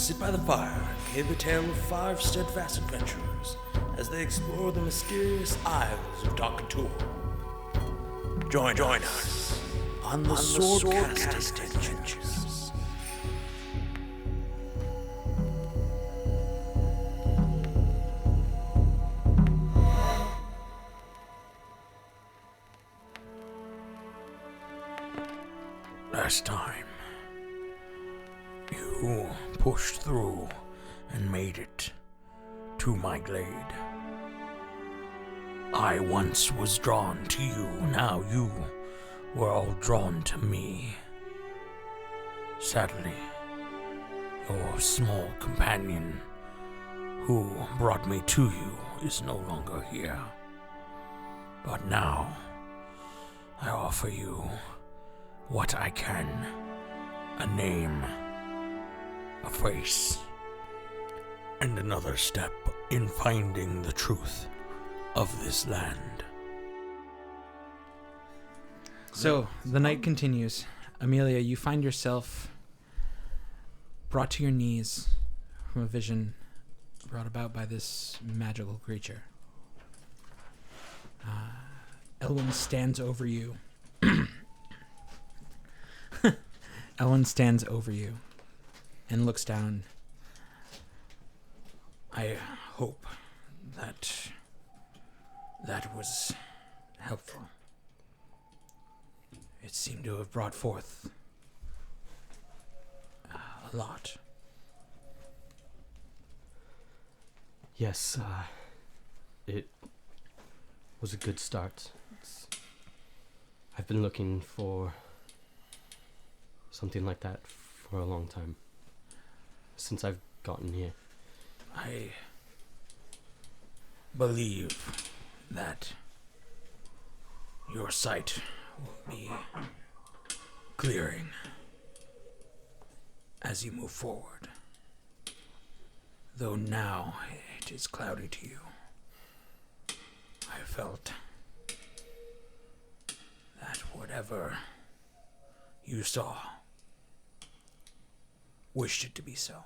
sit by the fire and hear the tale of 5 steadfast adventurers as they explore the mysterious isles of Dark Join us on the sword-casting adventures. Last time, you pushed through and made it to my glade. I once was drawn to you, now you were all drawn to me. Sadly, your small companion who brought me to you is no longer here. But now, I offer you what I can: a name, a face, and another step in finding the truth of this land. So, the night continues. Amelia, you find yourself brought to your knees from a vision brought about by this magical creature. Elduin stands over you. Elduin stands over you and looks down. I hope that was helpful. It seemed to have brought forth a lot. Yes, it was a good start. I've been looking for something like that for a long time, since I've gotten here. I believe that your sight will be clearing as you move forward, though now it is cloudy to you. I felt that whatever you saw wished it to be so.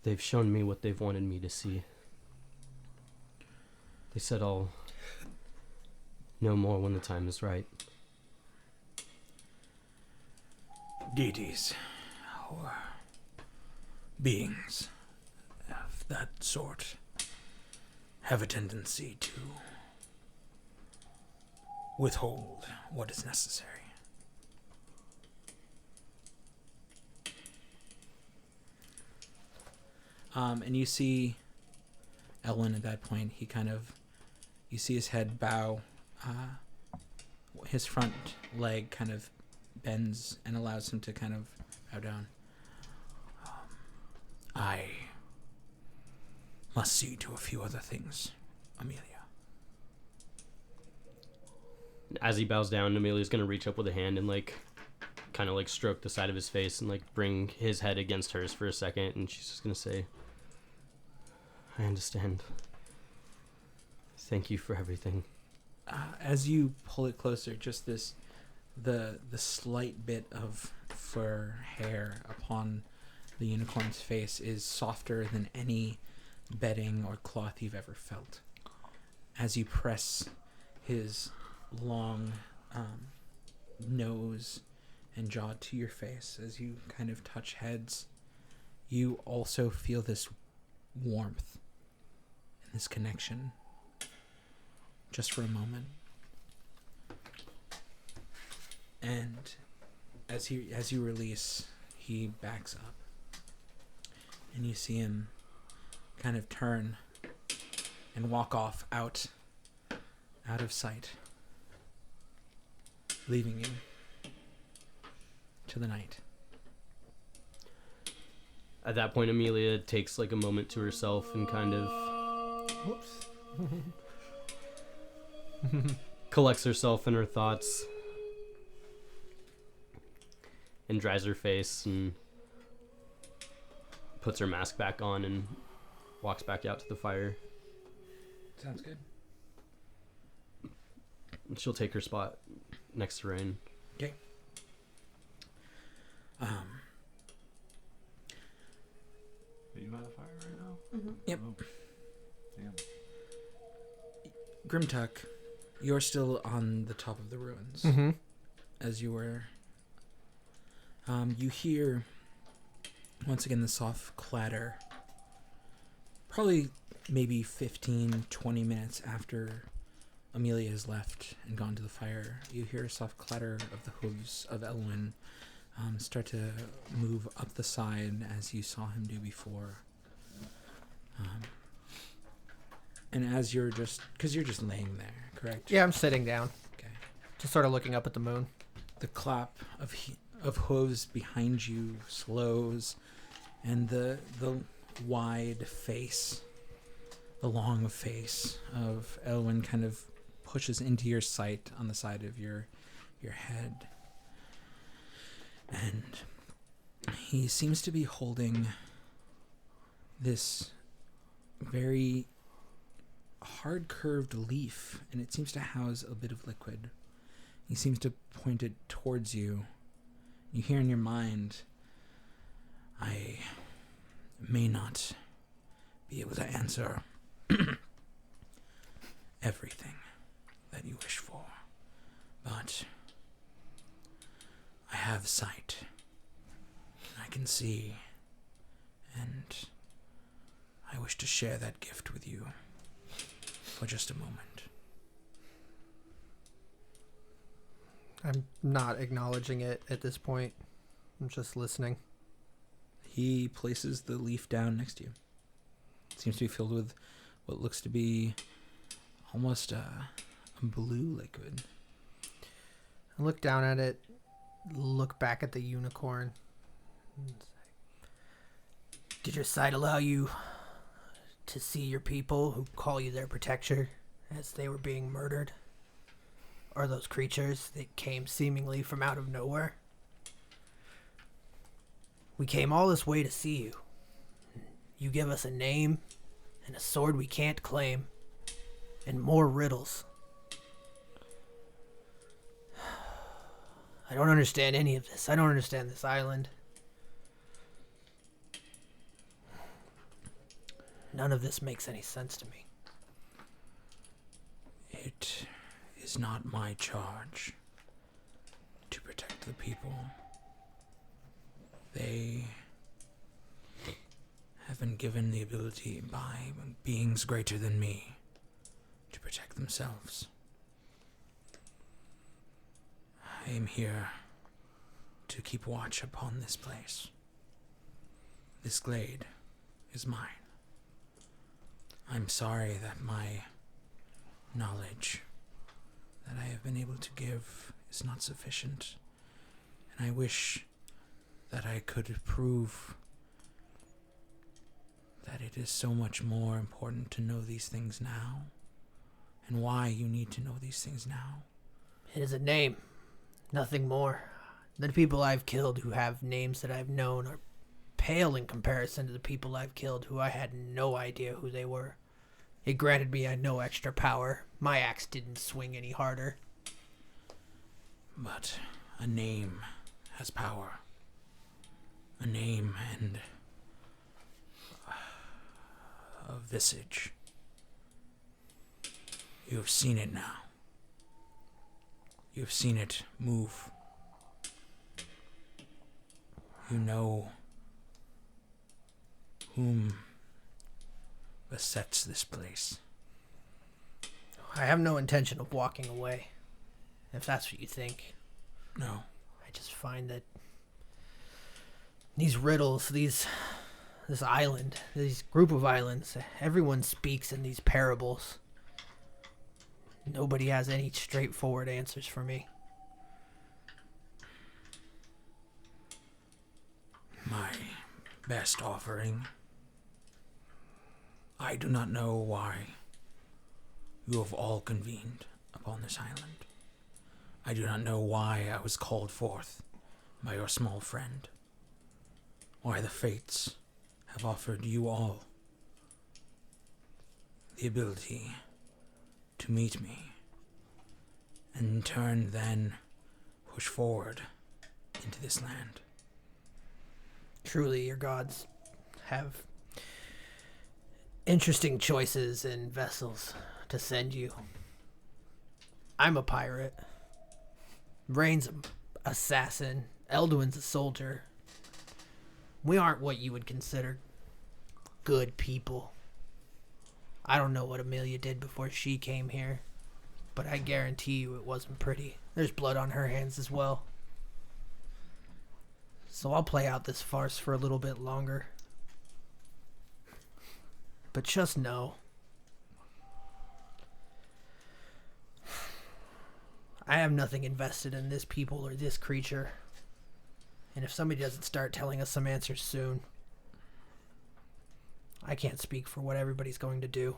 They've shown me what they've wanted me to see. They said I'll know more when the time is right. Deities or beings of that sort have a tendency to withhold what is necessary. And you see Elduin at that point. You see his head bow. His front leg kind of bends and allows him to kind of bow down. I must see to a few other things, Amelia. As he bows down, Amelia's gonna reach up with a hand and kind of stroke the side of his face and bring his head against hers for a second, and she's just gonna say, I understand. Thank you for everything. As you pull it closer, just the slight bit of fur hair upon the unicorn's face is softer than any bedding or cloth you've ever felt. As you press his long nose and jaw to your face, as you kind of touch heads, you also feel this warmth and this connection just for a moment. And as you release, he backs up, and you see him kind of turn and walk off out of sight, leaving you to the night. At that point, Amelia takes a moment to herself and kind of Whoops. collects herself in her thoughts and dries her face and puts her mask back on and walks back out to the fire. Sounds good. She'll take her spot next to Rain. Okay. fire right now? Mm-hmm. Yep. Oh. Damn. Ghrimtuk, you're still on the top of the ruins. Mm-hmm. As you were... you hear, once again, the soft clatter. Probably maybe 15, 20 minutes after Amelia has left and gone to the fire, you hear a soft clatter of the hooves of Elduin start to move up the side as you saw him do before. And as you're just... Because you're just laying there, correct? Yeah, I'm sitting down. Okay. Just sort of looking up at the moon. The clap of hooves behind you slows, and the wide face, the long face of Elwyn kind of pushes into your sight on the side of your head. And he seems to be holding this very hard curved leaf, and it seems to house a bit of liquid. He seems to point it towards you. You hear in your mind, I may not be able to answer everything that you wish for, but I have sight. I can see, and I wish to share that gift with you for just a moment. I'm not acknowledging it at this point. I'm just listening. He places the leaf down next to you. It seems to be filled with what looks to be almost a blue liquid. I look down at it, look back at the unicorn. And say, did your sight allow you to see your people who call you their protector as they were being murdered? Or those creatures that came seemingly from out of nowhere? We came all this way to see you. You give us a name and a sword we can't claim, and more riddles. I don't understand any of this. I don't understand this island. None of this makes any sense to me. It is not my charge to protect the people. They have been given the ability by beings greater than me to protect themselves. I am here to keep watch upon this place. This glade is mine. I'm sorry that my knowledge that I have been able to give is not sufficient, and I wish that I could prove that it is so much more important to know these things now, and why you need to know these things now. It is a name, nothing more. The people I've killed who have names that I've known are pale in comparison to the people I've killed who I had no idea who they were. It granted me no extra power. My axe didn't swing any harder. But a name has power. A name and a visage. You have seen it now. You have seen it move. You know whom besets this place. I have no intention of walking away, if that's what you think. No. I just find that these riddles, this island, this group of islands, everyone speaks in these parables. Nobody has any straightforward answers for me. My best offering. I do not know why you have all convened upon this island. I do not know why I was called forth by your small friend. Why the fates have offered you all the ability to meet me, and in turn then push forward into this land. Truly, your gods have interesting choices and vessels to send you. I'm a pirate. Rain's an assassin. Elduin's a soldier. We aren't what you would consider good people. I don't know what Amelia did before she came here, but I guarantee you it wasn't pretty. There's blood on her hands as well. So I'll play out this farce for a little bit longer. But just know, I have nothing invested in this people or this creature. And if somebody doesn't start telling us some answers soon, I can't speak for what everybody's going to do.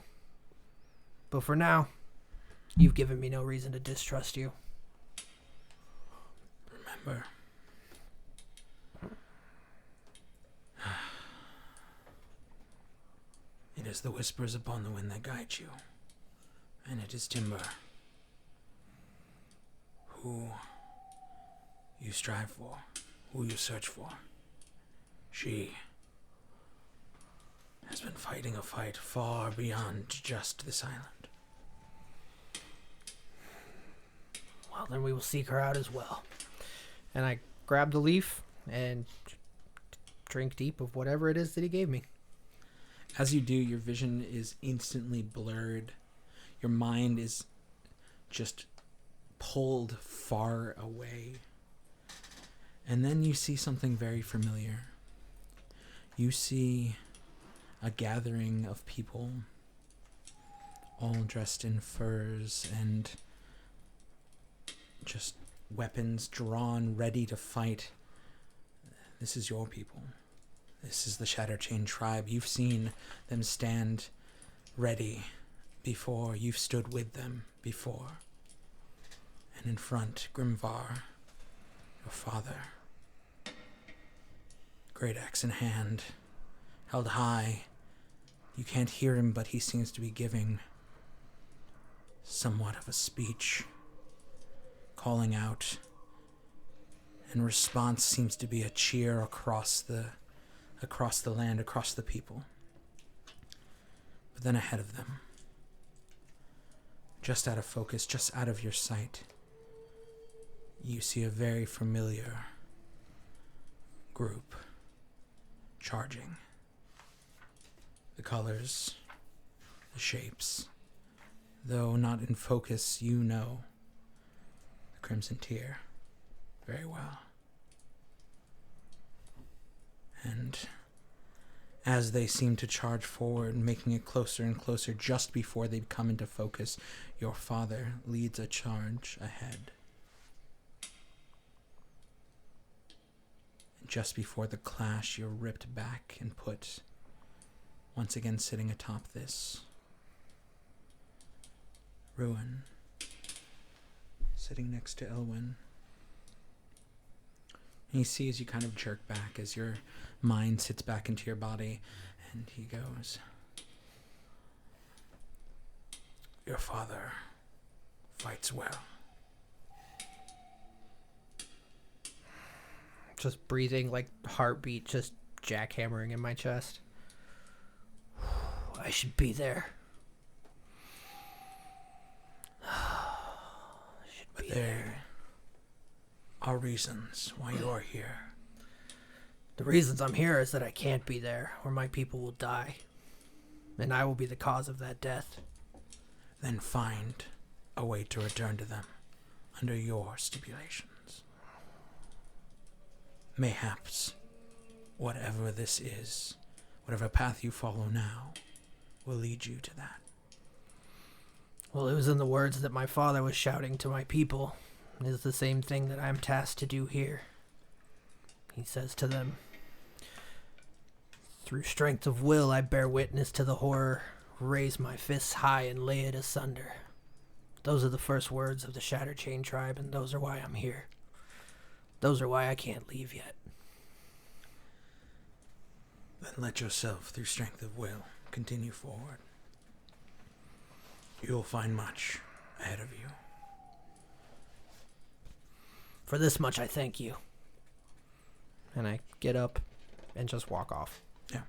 But for now, you've given me no reason to distrust you. Remember, it is the whispers upon the wind that guide you, and it is Timber who you strive for, who you search for. She has been fighting a fight far beyond just this island. Well, then we will seek her out as well. And I grab the leaf and drink deep of whatever it is that he gave me. As you do, your vision is instantly blurred. Your mind is just pulled far away. And then you see something very familiar. You see a gathering of people, all dressed in furs and just weapons drawn, ready to fight. This is your people. This is the Shatterchain tribe. You've seen them stand ready before. You've stood with them before. And in front, Grimvar, your father, great axe in hand, held high. You can't hear him, but he seems to be giving somewhat of a speech, calling out, and response seems to be a cheer across the land, across the people. But then ahead of them, just out of focus, just out of your sight, you see a very familiar group charging. The colors, the shapes, though not in focus, you know the Crimson Tear very well. And as they seem to charge forward, making it closer and closer, just before they come into focus, your father leads a charge ahead. And just before the clash, you're ripped back and put once again sitting atop this ruin, sitting next to Elwyn. And he sees you kind of jerk back as your mind sits back into your body, and he goes, "Your father fights well." Just breathing, like heartbeat just jackhammering in my chest. I should be there. But there are reasons why you're here. The reasons I'm here is that I can't be there, or my people will die. And I will be the cause of that death. Then find a way to return to them under your stipulations. Mayhaps whatever this is, whatever path you follow now, will lead you to that. Well, it was in the words that my father was shouting to my people. It is the same thing that I'm tasked to do here. He says to them, "Through strength of will, I bear witness to the horror, raise my fists high and lay it asunder." Those are the first words of the Shatterchain tribe, and those are why I'm here. Those are why I can't leave yet. Then let yourself, through strength of will, continue forward. You'll find much ahead of you. For this much, I thank you. And I get up and just walk off. Yeah.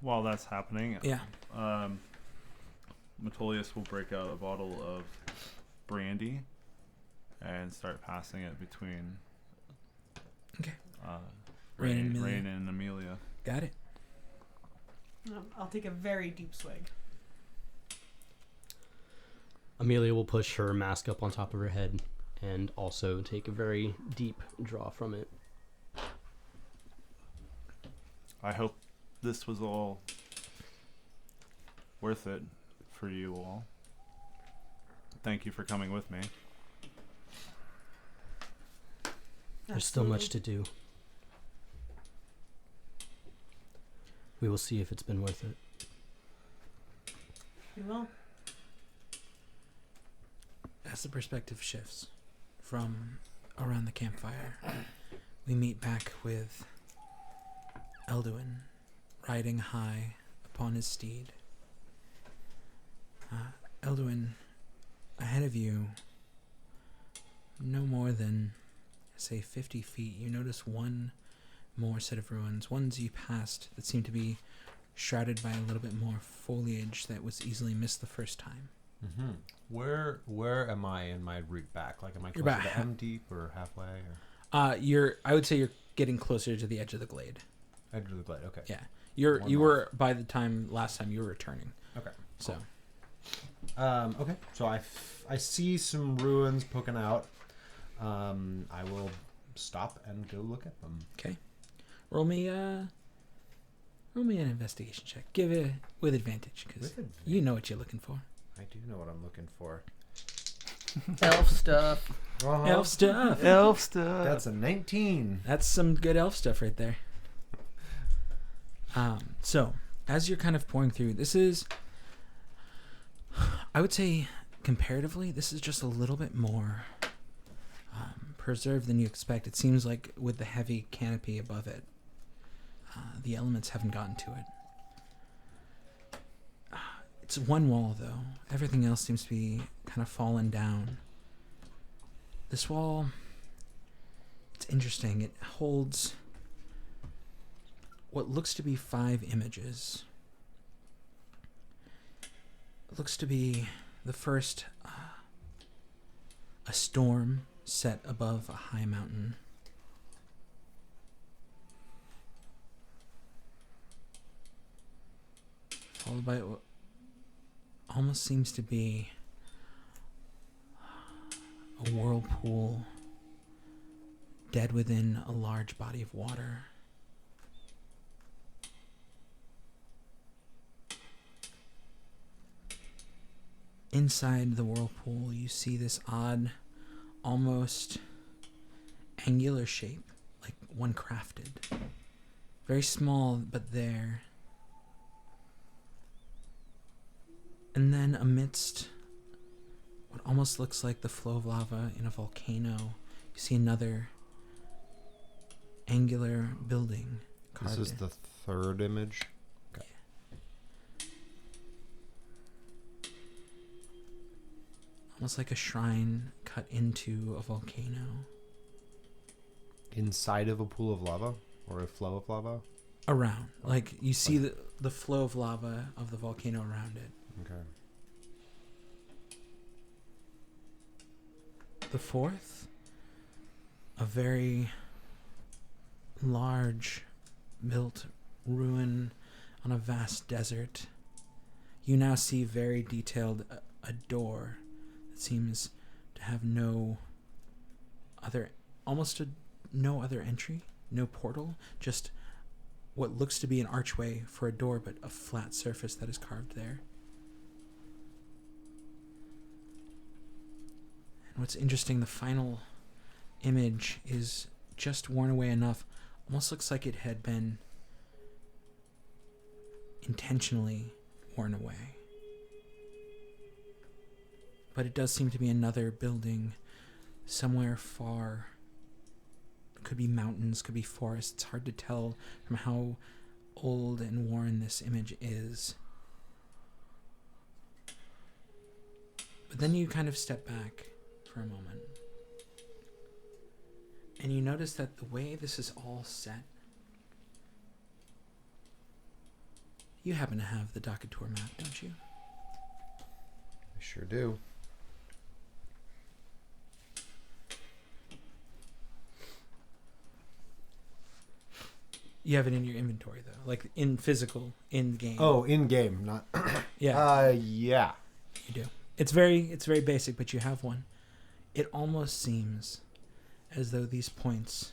While that's happening, Yeah. Metolius will break out a bottle of brandy and start passing it between Okay. Rain Rain and Amelia. Got it. I'll take a very deep swig. Amelia will push her mask up on top of her head and also take a very deep draw from it. I hope this was all worth it for you all. Thank you for coming with me. There's still much to do. We will see if it's been worth it. We will. As the perspective shifts from around the campfire, we meet back with Elduin riding high upon his steed. Elduin, ahead of you, no more than, say, 50 feet, you notice one more set of ruins, ones you passed that seem to be shrouded by a little bit more foliage that was easily missed the first time. Mm-hmm. Where am I in my route back? Like, am I You're closer about to M deep or halfway? Or I would say you're getting closer to the edge of the glade. edge of the glade? Okay. Yeah. One You more. were by the time last time you were returning. Okay. So Okay. So I see some ruins poking out. I will stop and go look at them. okay. Roll me an investigation check. Give it with advantage because you know what you're looking for. I do know what I'm looking for. Elf stuff. Elf stuff. Elf stuff. That's a 19. That's some good elf stuff right there. So as you're kind of pouring through, this is, I would say, comparatively, this is just a little bit more preserved than you expect. It seems like with the heavy canopy above it, the elements haven't gotten to it. It's one wall, though. Everything else seems to be kind of fallen down. This wall, it's interesting. It holds what looks to be 5 images. It looks to be the first, a storm set above a high mountain. Followed by what almost seems to be a whirlpool dead within a large body of water. Inside the whirlpool, you see this odd, almost angular shape, like one crafted. Very small, but there. And then amidst what almost looks like the flow of lava in a volcano, you see another angular building carved This is in. the third image. Okay. Almost like a shrine cut into a volcano. Inside of a pool of lava or a flow of lava. Around. Like, you see the flow of lava of the volcano around it. Okay. The fourth, a very large built ruin on a vast desert. You now see very detailed a door that seems to have no other entry, no portal, just what looks to be an archway for a door, but a flat surface that is carved there. And what's interesting, the final image is just worn away enough, almost looks like it had been intentionally worn away. But it does seem to be another building somewhere far. Could be mountains, could be forests. It's hard to tell from how old and worn this image is. But then you kind of step back for a moment. And you notice that the way this is all set, You happen to have the Dakator map, don't you? I sure do. You have it in your inventory, though. Like, in physical, in-game. Oh, in game, not. Yeah, Yeah. you do. It's very basic, but you have one. It almost seems as though these points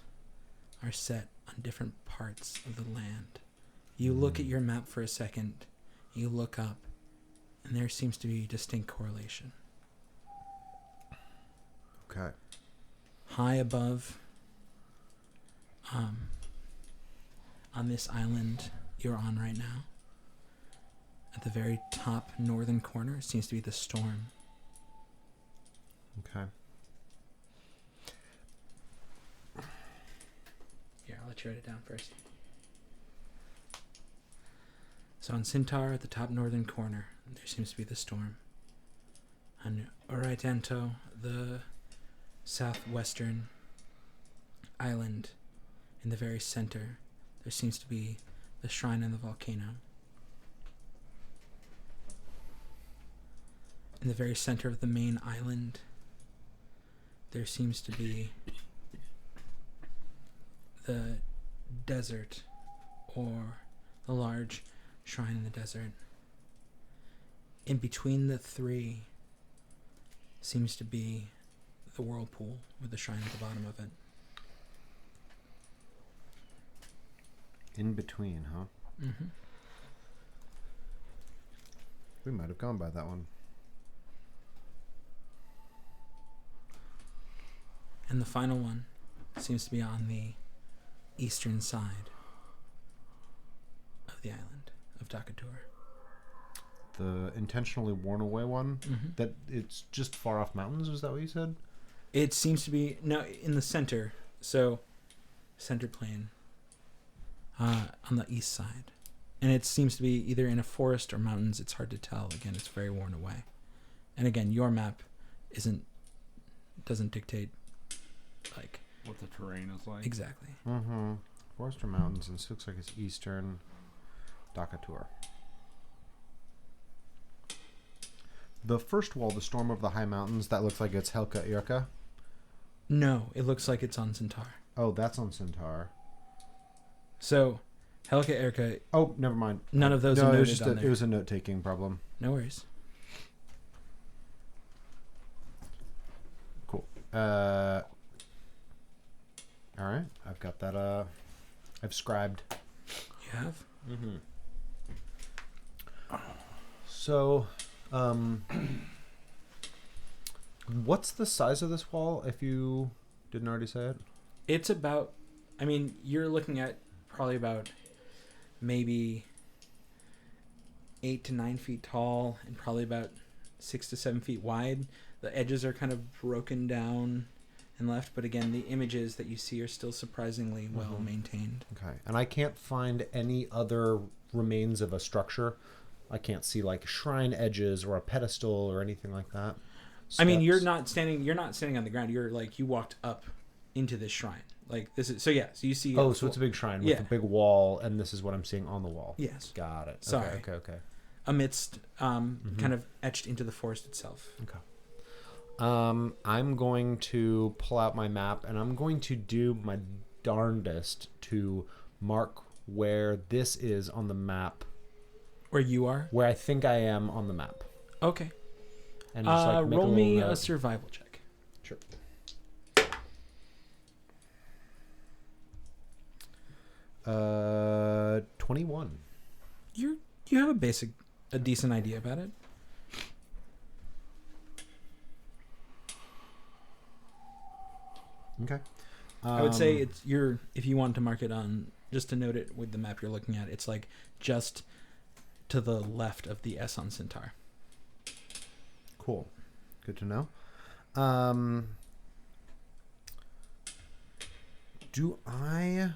are set on different parts of the land. You look at your map for a second, you look up, and there seems to be distinct correlation. Okay. High above, on this island you're on right now, at the very top northern corner seems to be the storm. Okay. Here, I'll let you write it down first. So on Centaur, at the top northern corner, there seems to be the storm. On Oraitanto, the southwestern island, in the very center, there seems to be the shrine and the volcano. In the very center of the main island, there seems to be the desert, or the large shrine in the desert. In between the three seems to be the whirlpool with the shrine at the bottom of it. In between, huh? Mm-hmm. We might have gone by that one. And the final one seems to be on the eastern side of the island of Dakator. The intentionally worn away one? Mm-hmm. That it's just far off mountains, is that what you said? It seems to be in the center. So, center plane on the east side, and it seems to be either in a forest or mountains. It's hard to tell. Again, it's very worn away. And again, your map doesn't dictate like What the terrain is like. exactly. Mm-hmm. Forest or mountains, and this looks like it's eastern Dakator. The first wall, the storm of the high mountains, that looks like it's Helka Irka. No, it looks like it's on Centaur. Oh, that's on Centaur. So, Helka Erka, Oh, never mind. none of those No, are it was noted just on there. it was a note-taking problem. No worries. Cool. All right, I've got that. I've scribed. You have? Mm-hmm. So, what's the size of this wall? If you didn't already say it. It's about, I mean, you're looking at probably about maybe 8 to 9 feet tall and probably about 6 to 7 feet wide. The edges are kind of broken down and left, but again, the images that you see are still surprisingly well maintained. Okay, and I can't find any other remains of a structure. I can't see like shrine edges or a pedestal or anything like that. I mean, you're Steps. not standing on the ground. You're like, you walked up into this shrine. Like this is, so yeah, so you see. Oh, so it's a big shrine with Yeah. a big wall, and this is what I'm seeing on the wall. Yes. Got it. Sorry. Okay. Amidst, kind of etched into the forest itself. Okay. I'm going to pull out my map, and I'm going to do my darndest to mark where this is on the map, Where you are? where I think I am on the map. Okay. And just like make Roll a me little a note. survival check. Sure. 21. You have a decent idea about it. Okay. I would say it's if you want to mark it on, just to note it with the map you're looking at, it's like just to the left of the S on Centaur. Cool. Good to know. Do I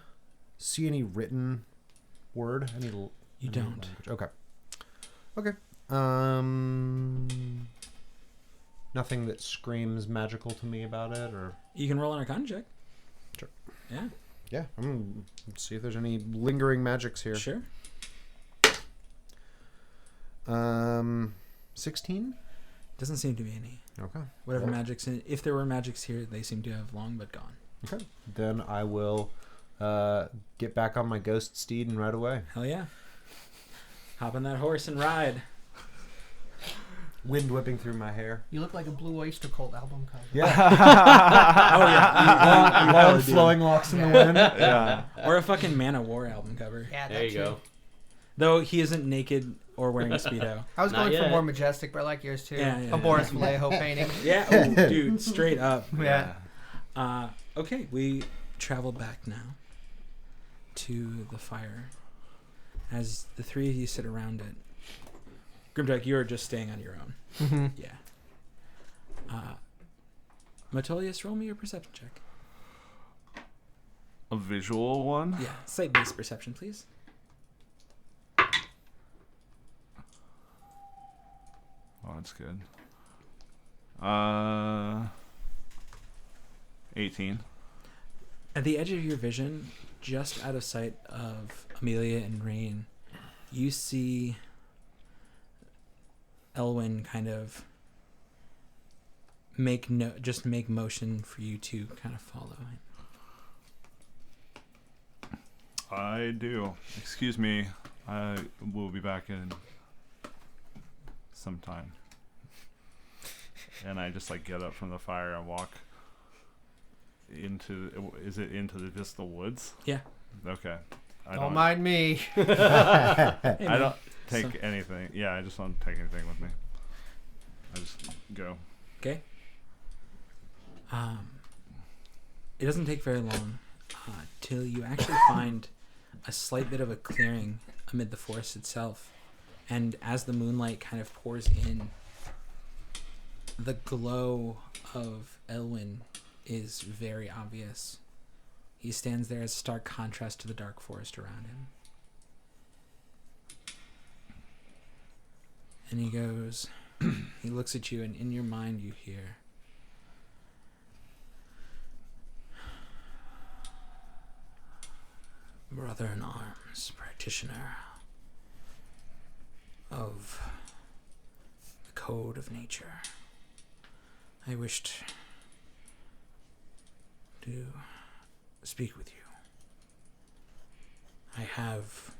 see any written word? You any don't. language? Okay. Nothing that screams magical to me about it, or You can roll an Arcana check. Sure. Yeah. yeah. I'm gonna see if there's any lingering magics here. Sure. 16. Doesn't seem to be any. Okay. Whatever Well, magics, if there were magics here, they seem to have long but gone. Okay. Then I will get back on my ghost steed and ride away. Hell yeah. Hop on that horse and ride. Wind whipping through my hair. You look like a Blue Oyster Cult album cover. Yeah. Oh yeah. Long flowing locks in the wind. Yeah. Or a fucking Man of War album cover. Yeah, There you too. go. Though he isn't naked or wearing a Speedo. I was Not going for yet. more majestic, but I like yours too. Yeah, yeah, a yeah. Boris Vallejo painting. Yeah, oh, dude, straight up. Yeah. Okay, we travel back now to the fire. As the three of you sit around it. Ghrimtuk, you're just staying on your own. Mm-hmm. Yeah. Metolius, roll me your perception check. A visual one? Yeah, sight-based perception, please. Oh, that's good. 18. At the edge of your vision, just out of sight of Amelia and Rain, you see Elwyn kind of make motion for you to kind of follow. I do. Excuse me. I will be back in sometime. And I just like get up from the fire and walk into. Is it into just the woods? Yeah. Okay. Don't mind me. Hey, I man. don't take So- anything. Yeah, I just don't take anything with me. I just go. Okay. It doesn't take very long till you actually find a slight bit of a clearing amid the forest itself. And as the moonlight kind of pours in, the glow of Elwyn is very obvious. He stands there as a stark contrast to the dark forest around him. And he goes, he looks at you, and in your mind you hear, brother in arms, practitioner of the code of nature, I wished to speak with you. I have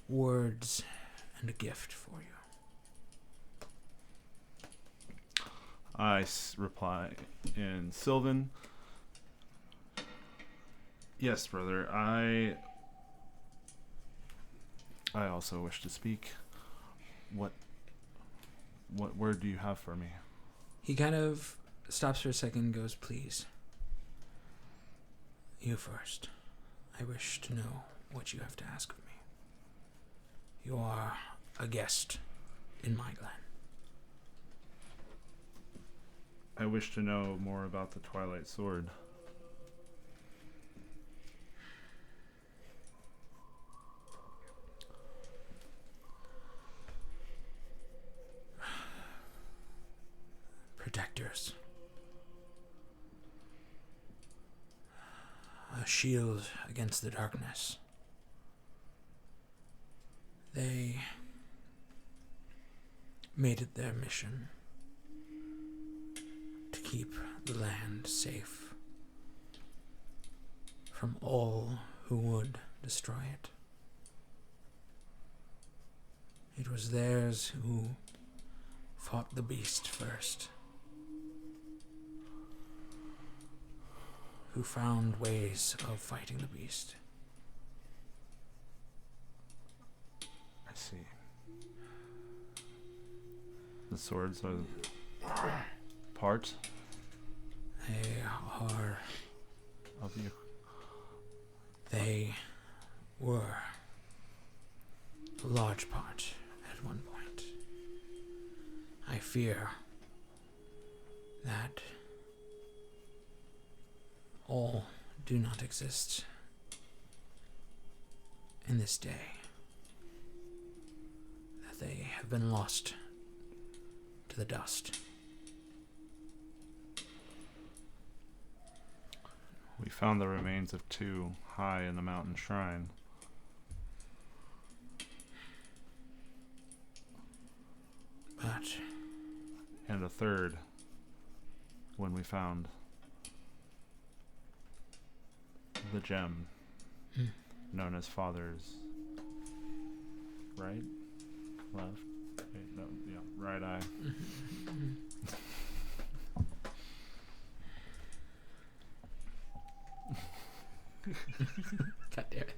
words and a gift for you. I reply in Sylvan. Yes, brother. I also wish to speak. What word do you have for me? He kind of stops for a second and goes, please. You first. I wish to know what you have to ask of me. You are a guest in my glen. I wish to know more about the Twilight Sword. Protectors. A shield against the darkness. They made it their mission to keep the land safe from all who would destroy it. It was theirs who fought the beast first, who found ways of fighting the beast. I see. The swords are part They are, of you. they were a large part at one point. I fear that all do not exist in this day, that they have been lost to the dust. We found the remains of two high in the mountain shrine. and a third when we found the gem known as Father's right, left, wait, no, yeah, right eye. God damn it.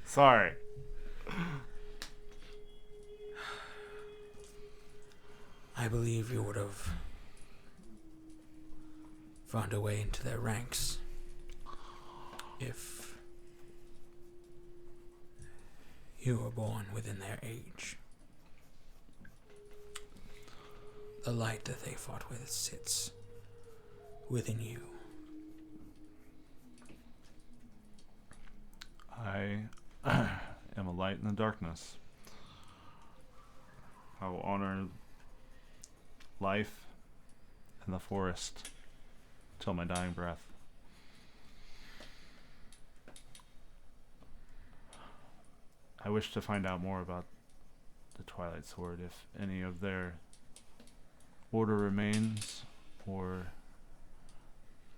Sorry. I believe you would have found a way into their ranks if you were born within their age. The light that they fought with sits within you. I am a light in the darkness. I will honor life and the forest till my dying breath. I wish to find out more about the Twilight Sword, if any of their order remains, or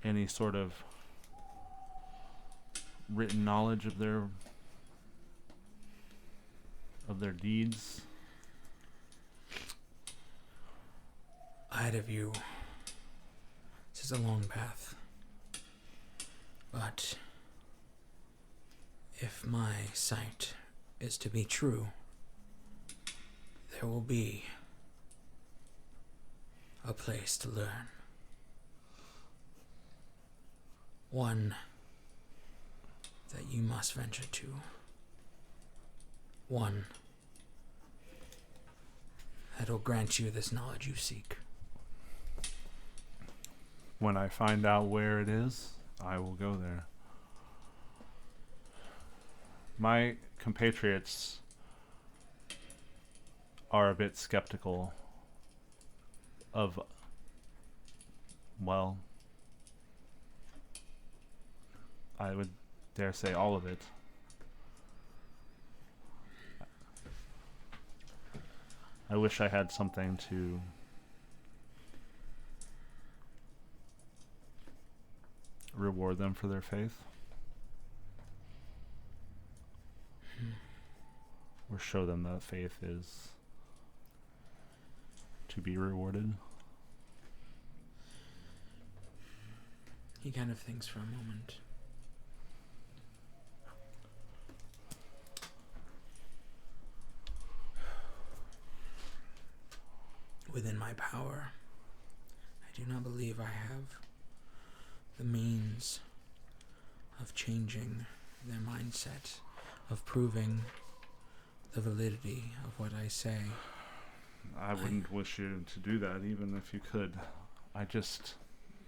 any sort of written knowledge of their deeds. Ahead of you, this is a long path, but if my sight is to be true, there will be a place to learn. One that you must venture to. One that will grant you this knowledge you seek. When I find out where it is, I will go there. My compatriots are a bit skeptical of, well, I would dare say all of it. I wish I had something to reward them for their faith. Or show them that faith is to be rewarded. He kind of thinks for a moment. Within my power, I do not believe I have the means of changing their mindset, of proving the validity of what I say. I wouldn't wish you to do that, even if you could.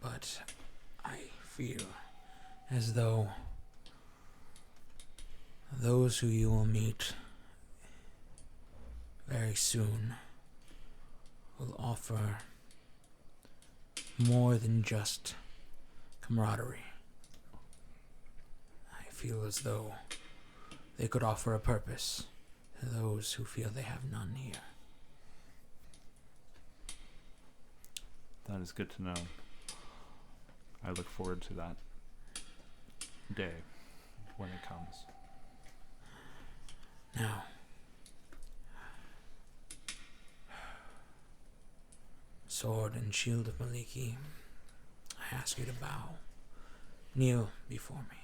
But I feel as though those who you will meet very soon will offer more than just camaraderie. I feel as though they could offer a purpose to those who feel they have none here. That is good to know. I look forward to that day when it comes. Now, Sword and Shield of Maliki, I ask you to bow. Kneel before me.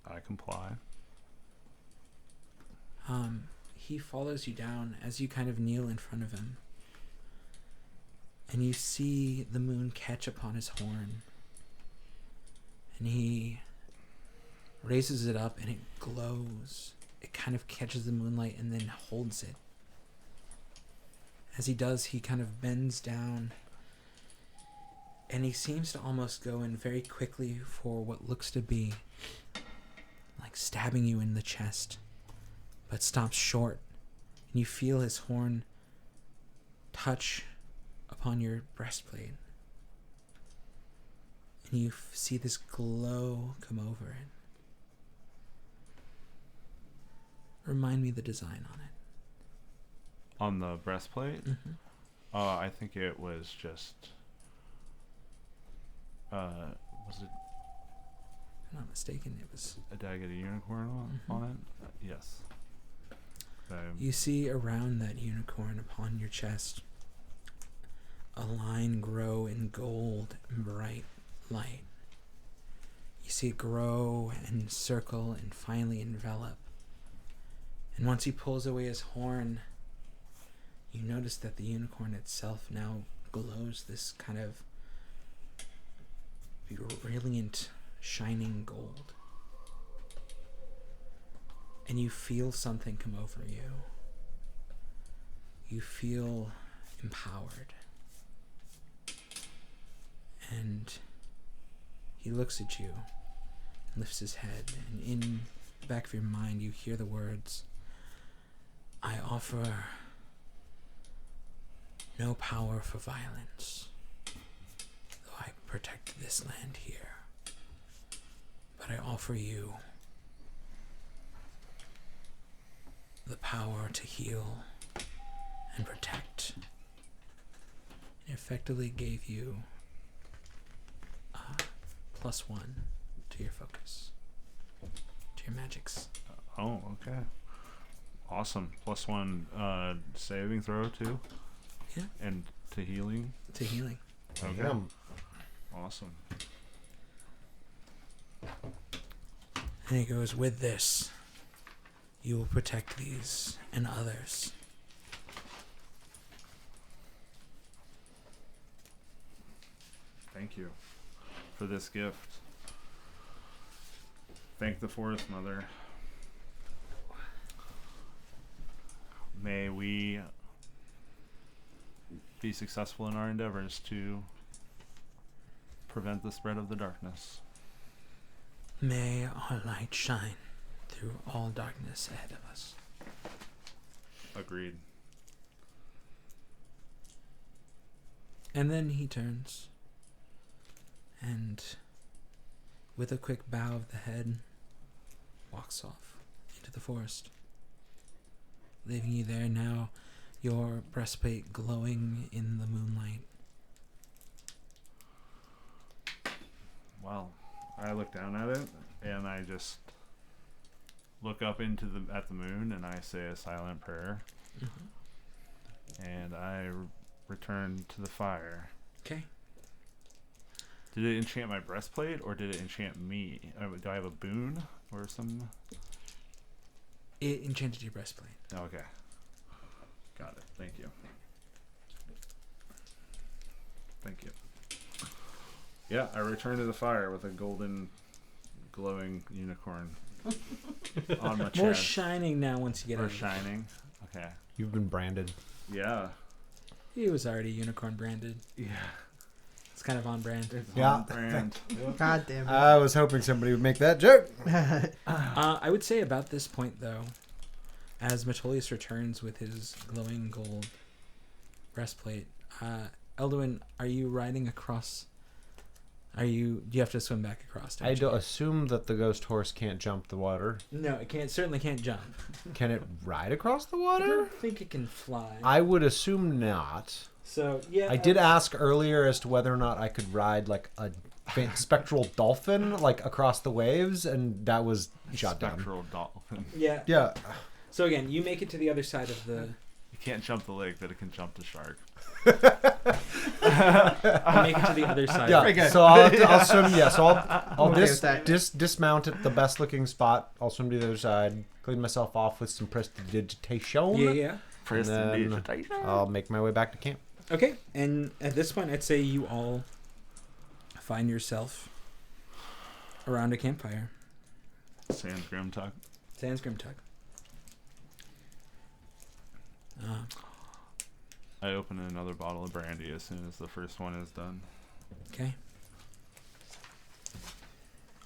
I comply. He follows you down as you kind of kneel in front of him. And you see the moon catch upon his horn. And he raises it up and it glows. It kind of catches the moonlight and then holds it. As he does, he kind of bends down. And he seems to almost go in very quickly for what looks to be like stabbing you in the chest. But stops short. And you feel his horn touch upon your breastplate. And you see this glow come over it. Remind me the design on it. On the breastplate? Mm-hmm. I think it was just. Was it If I'm not mistaken, it was. a dagged unicorn on it? Yes. You see around that unicorn upon your chest a line grow in gold and bright light. You see it grow and circle and finally envelop. And once he pulls away his horn, you notice that the unicorn itself now glows this kind of brilliant, shining gold. And you feel something come over you. You feel empowered. And he looks at you, lifts his head, and in the back of your mind you hear the words, I offer no power for violence, though I protect this land here. But I offer you the power to heal and protect. It effectively gave you +1 to your focus, to your magics. Oh, okay. Awesome. +1 saving throw too. Yeah. And to healing. To healing. Okay. Yeah. Awesome. And he goes, with this, you will protect these and others. Thank you for this gift. Thank the Forest Mother. May we be successful in our endeavors to prevent the spread of the darkness. May our light shine through all darkness ahead of us. Agreed. And then he turns and, with a quick bow of the head, walks off into the forest, leaving you there now, your breastplate glowing in the moonlight. Well, I look down at it and I just look up into at the moon and I say a silent prayer. And I return to the fire. Okay. Did it enchant my breastplate or did it enchant me? Do I have a boon or some? It enchanted your breastplate. Okay. Got it. Thank you. Thank you. Yeah, I return to the fire with a golden, glowing unicorn on my chest. More shining now once you get Or out. shining. Okay. You've been branded. Yeah. He was already unicorn branded. Yeah. It's kind of on brand. It's Yeah. on brand. God damn it. I was hoping somebody would make that joke. I would say about this point, though, as Metolius returns with his glowing gold breastplate, Elduin, are you riding across? Do you have to swim back across? I don't assume that the ghost horse can't jump the water. No, it can't. Certainly can't jump. Can it ride across the I water? don't think it can fly. I would assume not. So yeah, I did ask earlier as to whether or not I could ride like a spectral dolphin like across the waves, and that was shot down. Spectral dolphin. Yeah. Yeah. So again, you make it to the other side of the. You can't jump the lake, but it can jump the shark. You make it to the other side. Yeah. Okay. So I'll swim. Yeah. So I'll okay with that. dismount at the best looking spot. I'll swim to the other side. Clean myself off with some prestidigitation. Yeah. And then I'll make my way back to camp. Okay, and at this point, I'd say you all find yourself around a campfire. Sans Ghrimtuk. Sans Ghrimtuk. I open another bottle of brandy as soon as the first one is done. Okay.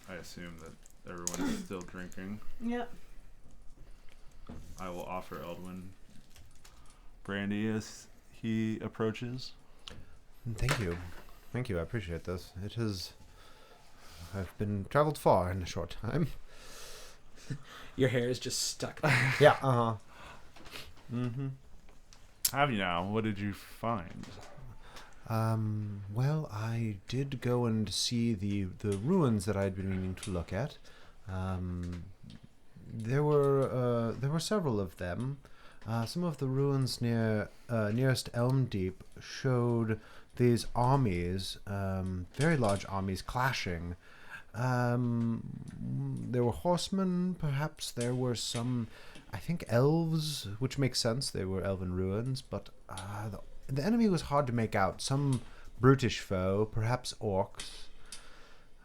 I assume that everyone is still drinking. Yep. I will offer Elduin brandy as he approaches. Thank you. Thank you. I appreciate this. It has. I've been traveled far in a short time. Your hair is just stuck. Yeah. Uh huh. Mm-hmm. have you now? What did you find? Well, I did go and see the ruins that I'd been meaning to look at. There were several of them. Some of the ruins nearest Elm Deep showed these armies, very large armies, clashing. There were horsemen, perhaps. There were some, I think, elves, which makes sense. They were elven ruins, but the enemy was hard to make out. Some brutish foe, perhaps orcs.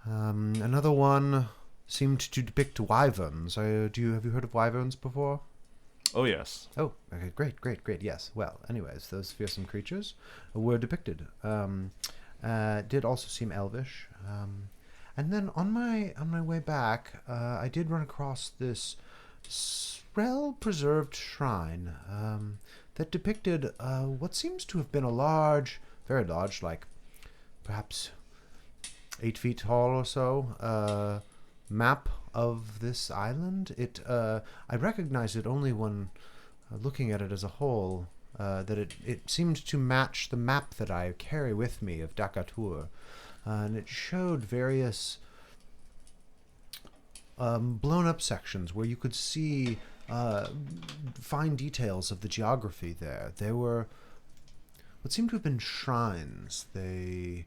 Another one seemed to depict wyverns. Have you heard of wyverns before? Oh, yes. Oh, okay, great, yes. Well, anyways, those fearsome creatures were depicted. Did also seem elvish. And then on my way back, I did run across this well-preserved shrine that depicted what seems to have been a large, very large, like perhaps 8 feet tall or so, map of this island. I recognized it only when looking at it as a whole, that it seemed to match the map that I carry with me of Dakatur, and it showed various blown up sections where you could see fine details of the geography there. There were what seemed to have been shrines. They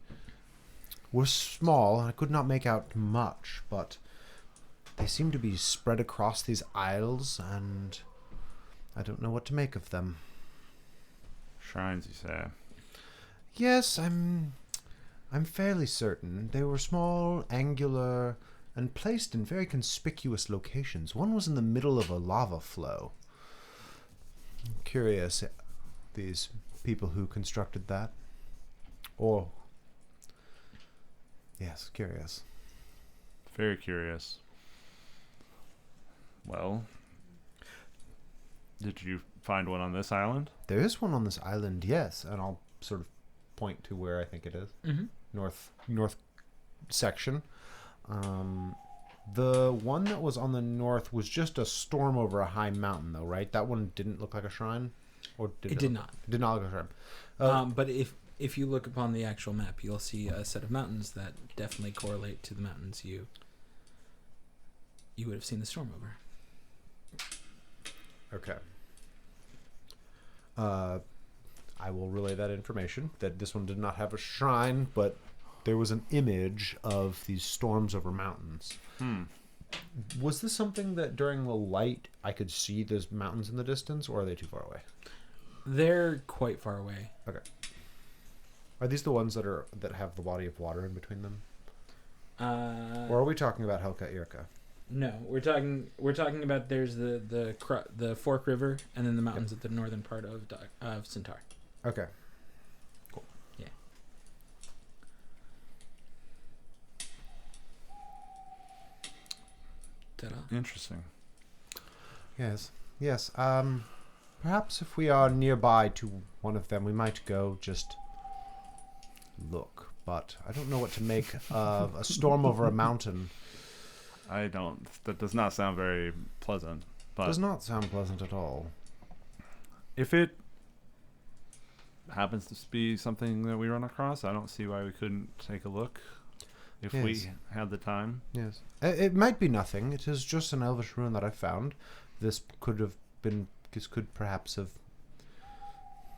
were small, and I could not make out much, but they seem to be spread across these isles, and I don't know what to make of them. Shrines, you say? Yes, I'm fairly certain. They were small, angular, and placed in very conspicuous locations. One was in the middle of a lava flow. I'm curious, these people who constructed that. Or, yes, curious. Very curious. Well, did you find one on this island? There is one on this island, yes, and I'll sort of point to where I think it is. Mm-hmm. North section. The one that was on the north was just a storm over a high mountain, though, right? That one didn't look like a shrine, or did it? It did not. It did not look like a shrine. But if you look upon the actual map, you'll see a set of mountains that definitely correlate to the mountains you would have seen the storm over. Okay. I will relay that information, that this one did not have a shrine, but there was an image of these storms over mountains. Was this something that during the light I could see those mountains in the distance, or are they too far away? They're quite far away. Okay. Are these the ones that have the body of water in between them? Or are we talking about Helka Irka? No, we're talking about there's the Fork River and then the mountains at the northern part of Centaur. Okay. Cool. Yeah. Ta-da. Interesting. Yes. Perhaps if we are nearby to one of them, we might go just look. But I don't know what to make of a storm over a mountain. That does not sound very pleasant. But Does not sound pleasant at all. if it happens to be something that we run across, I don't see why we couldn't take a look if Yes. we had the time. Yes. It might be nothing. It is just an elvish ruin that I found. This could perhaps have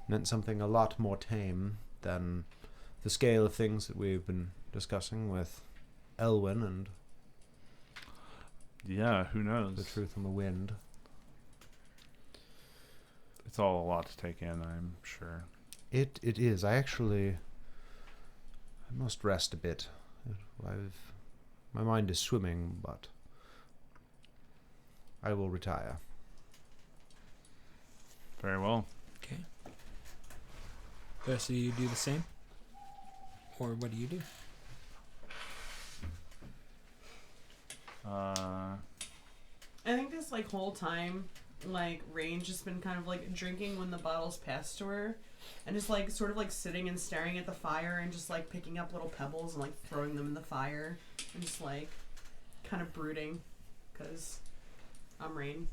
meant something a lot more tame than the scale of things that we've been discussing with Elwyn and Yeah, who knows? the truth on the wind. It's all a lot to take in, I'm sure. It is. I must rest a bit. My mind is swimming, but I will retire. Very well. Okay. The rest of you do the same? Or what do you do? I think this whole time, Rain's just been kind of drinking when the bottles passed to her, and just sort of sitting and staring at the fire and just picking up little pebbles and throwing them in the fire and just kind of brooding, because I'm Rain.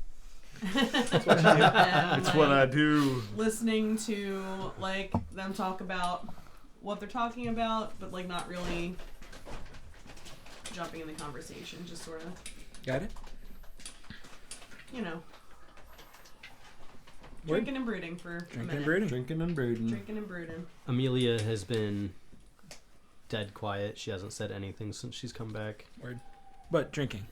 It's what I do. Listening to like them talk about what they're talking about, but like not really jumping in the conversation, just sort of, Got it? you know, Word. drinking and brooding for a Drinking and minute. brooding. Drinking and brooding. Drinking and brooding. Amelia has been dead quiet. She hasn't said anything since she's come back. Word. But drinking.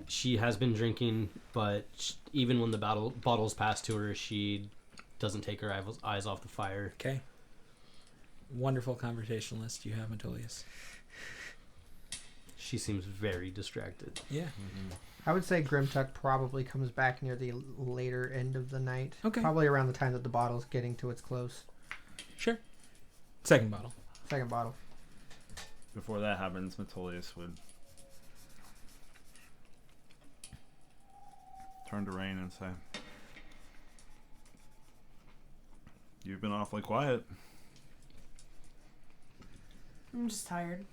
She has been drinking, but even when the bottles pass to her, she doesn't take her eyes off the fire. Okay. Wonderful conversationalist you have, Metolius. She seems very distracted. Yeah. I would say Ghrimtuk probably comes back near the later end of the night. Okay. Probably around the time that the bottle's getting to its close. Sure. Second bottle. Second bottle. Before that happens, Metolius would turn to Rain and say, "You've been awfully quiet." I'm just tired.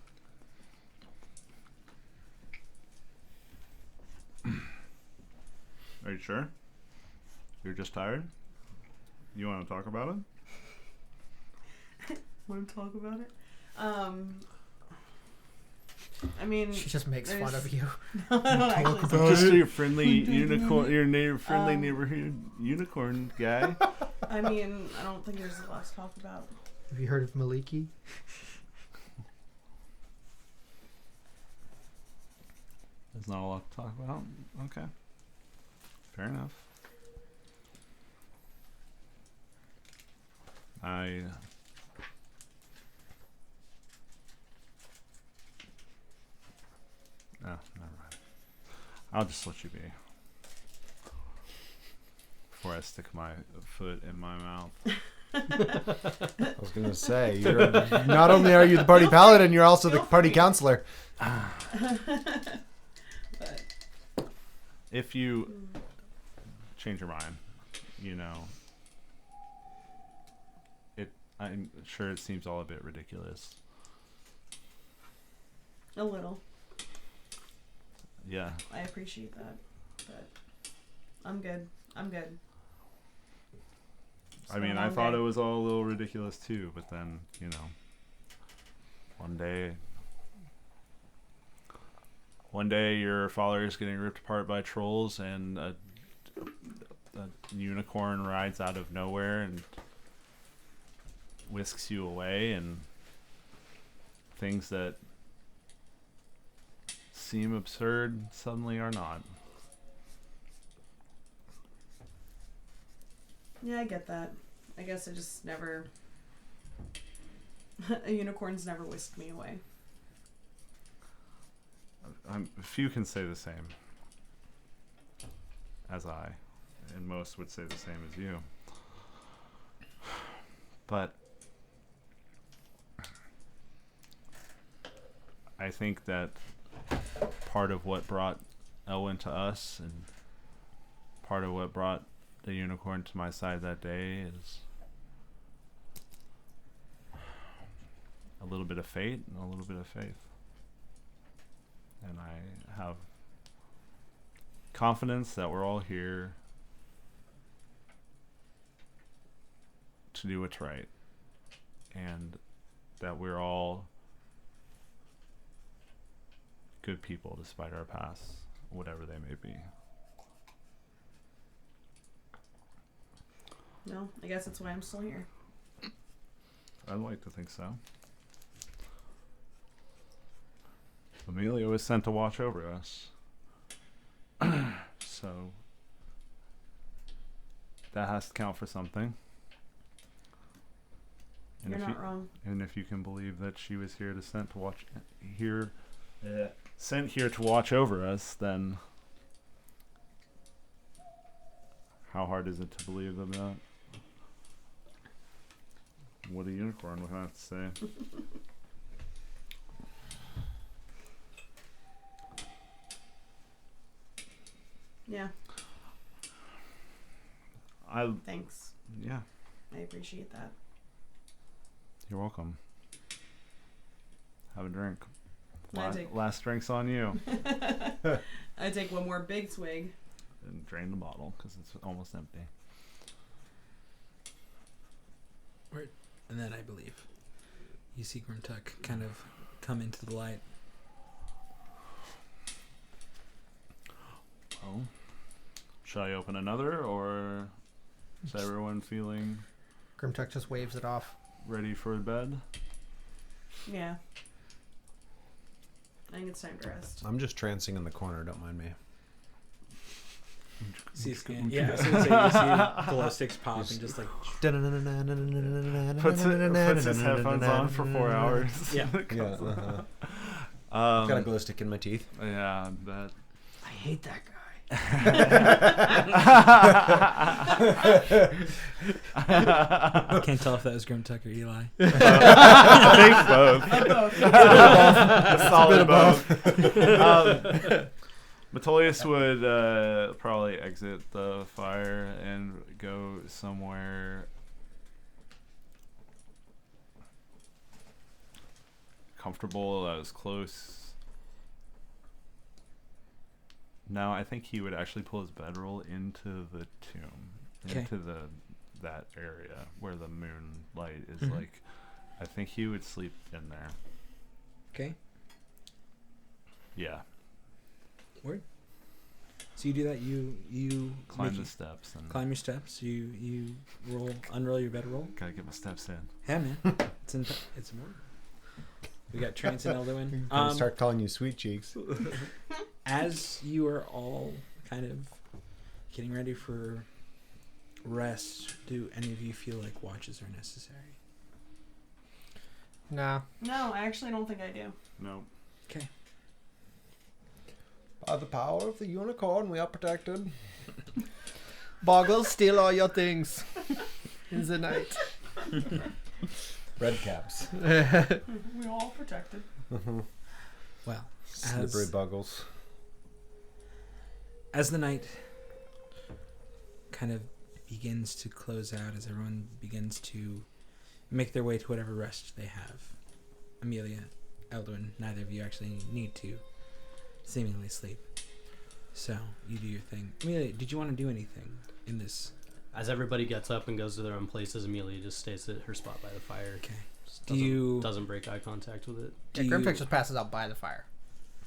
Are you sure? You're just tired? You want to talk about it? Want to talk about it? I mean, She just makes fun of you. I don't actually I'm just your friendly unicorn, your friendly neighborhood unicorn guy. I mean, I don't think there's a lot to talk about. Have you heard of Maliki? There's not a lot to talk about. Okay. Fair enough. Never mind. I'll just let you be. Before I stick my foot in my mouth. I was gonna say, you're not only are you the party paladin, you're also the party counselor. But If you change your mind, I'm sure it seems all a bit ridiculous. a little. Yeah. I appreciate that, but I'm good. I'm good. It's I mean, been a I long thought day. it was all a little ridiculous too, but then, one day your father is getting ripped apart by trolls and a unicorn rides out of nowhere and whisks you away, and things that seem absurd suddenly are not. Yeah, I get that. I guess I just never. A unicorn's never whisked me away. Few can say the same as I, and most would say the same as you. But I think that part of what brought Elwyn to us, and part of what brought the unicorn to my side that day, is a little bit of fate and a little bit of faith. And I have confidence that we're all here to do what's right, and that we're all good people despite our pasts, whatever they may be. No, I guess that's why I'm still here. I'd like to think so. Amelia was sent to watch over us. So that has to count for something. And You're if not wrong. And if you can believe that she was sent here to watch over us, then how hard is it to believe them that? What a unicorn would have to say. Yeah, thanks. Yeah, I appreciate that. you're welcome. Have a drink. I take- Last drink's on you. I take one more big swig. and drain the bottle because it's almost empty. And then I believe you see Ghrimtuk kind of come into the light. Well, should I open another, or is everyone feeling Ghrimtuk just waves it off. ready for bed? Yeah. I think it's time to rest. I'm just trancing in the corner. Don't mind me. See a scan. Yeah, I was gonna say you see glow sticks pop and just like Puts his headphones on for 4 hours. yeah. Yeah. Got a glow stick in my teeth. Yeah, that. I hate that guy. Can't tell if that was Ghrimtuk or Eli. I think both. Both. Solid both. Metolius would probably exit the fire and go somewhere comfortable that was close. No, I think he would actually pull his bedroll into the tomb, Okay. into that area where the moonlight is. Mhm. Like, I think he would sleep in there. Okay. Yeah, Word. So you do that. You climb make the steps and climb your steps. You unroll your bedroll. gotta get my steps in. Yeah, man. It's important. We got Trance and Elduin. I'm gonna start calling you Sweet Cheeks. As you are all kind of getting ready for rest, do any of you feel like watches are necessary? Nah. No, I actually don't think I do. No. Okay. By the power of the unicorn, we are protected. Boggle, steal all your things in the night. Red caps. We're all protected. Well, Slippery buggles. as the night kind of begins to close out, as everyone begins to make their way to whatever rest they have, Amelia, Elduin, neither of you actually need to seemingly sleep. So you do your thing. Amelia, did you want to do anything in this? As everybody gets up and goes to their own places, Amelia just stays at her spot by the fire. Okay. Just Do you doesn't break eye contact with it. do Yeah, you Ghrimtuk just passes out by the fire.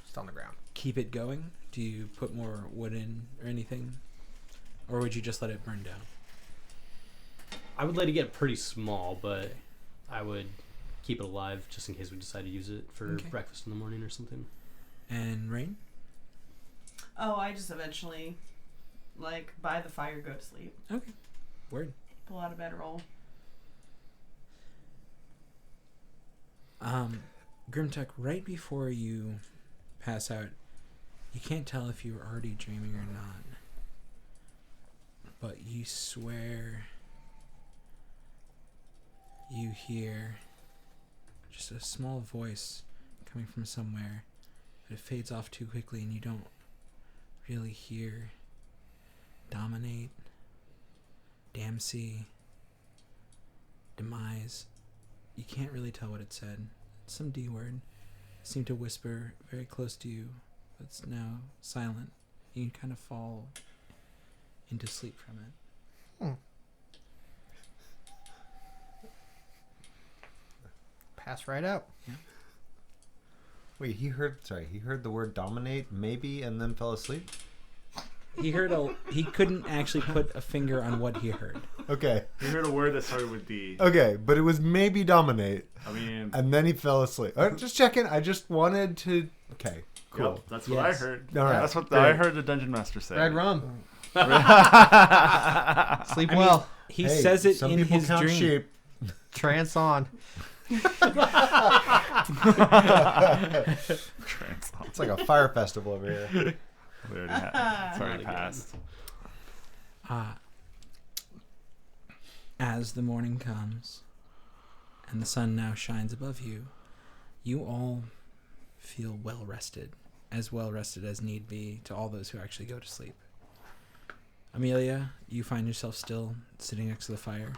Just on the ground. keep it going? Do you put more wood in or anything? Or would you just let it burn down? I would let it get pretty small, but I would keep it alive just in case we decide to use it for Okay. breakfast in the morning or something. And Rain? Oh, I just eventually, like, by the fire, go to sleep. Okay. Word. Pull out a bedroll. Ghrimtuk, right before you pass out, you can't tell if you were already dreaming or not, but you swear you hear just a small voice coming from somewhere, but it fades off too quickly and you don't really hear dominate, Damsey, demise. You can't really tell what it said. It's some D word. It seemed to whisper very close to you, but it's now silent. You kind of fall into sleep from it. Pass right out. Wait, he heard the word dominate, maybe, and then fell asleep? He heard he couldn't actually put a finger on what he heard. Okay. You heard a word that started with D. Okay, but it was maybe dominate, I mean, and then he fell asleep. Just checking. I just wanted to... Okay, cool. yep, that's what I Yes. heard. All right, That's what great. I heard the dungeon master say. Red rum. Sleep I mean, well. he Hey, says it some in people his count dream. sheep. Trance on. It's like a fire festival over here. We already had. It's already Not again. passed. As the morning comes and the sun now shines above you, you all feel well rested as need be to all those who actually go to sleep. Amelia, you find yourself still sitting next to the fire.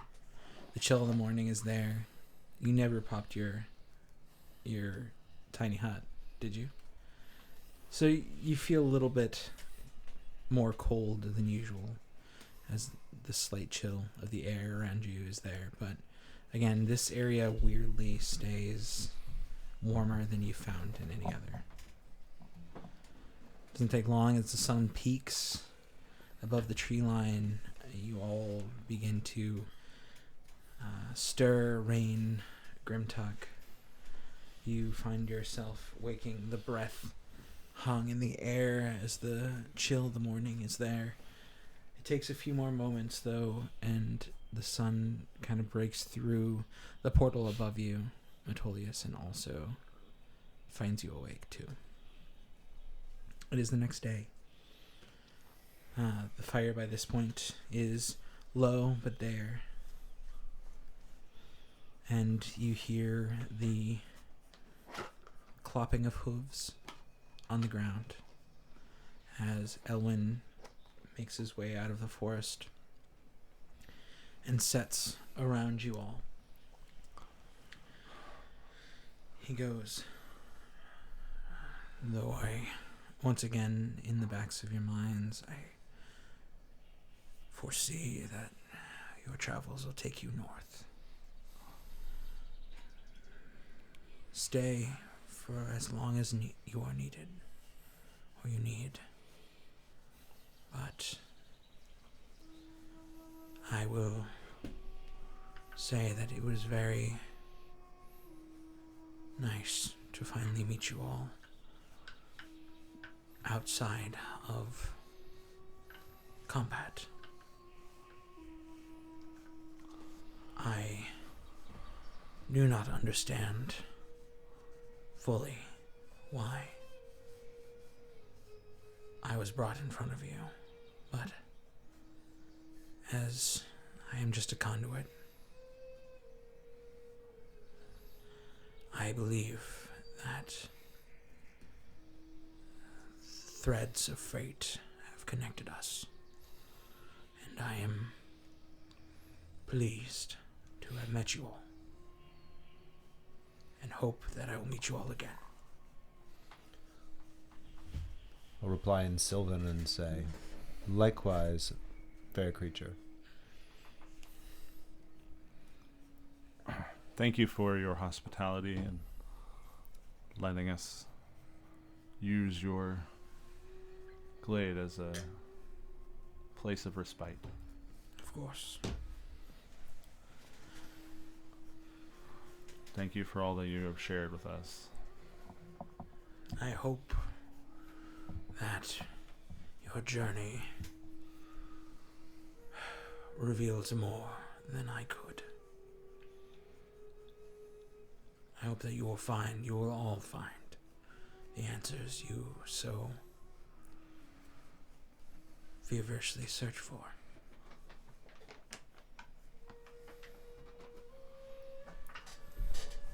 The chill of the morning is there. You never popped your tiny hut, did you? So you feel a little bit more cold than usual, as the slight chill of the air around you is there. But again, this area weirdly stays warmer than you found in any other. Doesn't take long as the sun peaks above the tree line. You all begin to stir, rain, Ghrimtuk. You find yourself waking, the breath hung in the air as the chill of the morning is there. It takes a few more moments, though, and the sun kind of breaks through the portal above you, Metolius, and also finds you awake, too. It is the next day. The fire by this point is low, but there. And you hear the clopping of hooves on the ground as Elduin makes his way out of the forest and sets around you all. He goes, though I, once again, in the backs of your minds, I foresee that your travels will take you north. Stay for as long as you are needed, or you need. But I will say that it was very nice to finally meet you all outside of combat. I do not understand fully why I was brought in front of you, but as I am just a conduit, I believe that threads of fate have connected us, and I am pleased to have met you all, and hope that I will meet you all again. I'll reply in Sylvan and say, likewise, fair creature. Thank you for your hospitality and letting us use your glade as a place of respite. Of course. Thank you for all that you have shared with us. I hope that your journey reveals more than I could. I hope that you will all find the answers you so feverishly search for.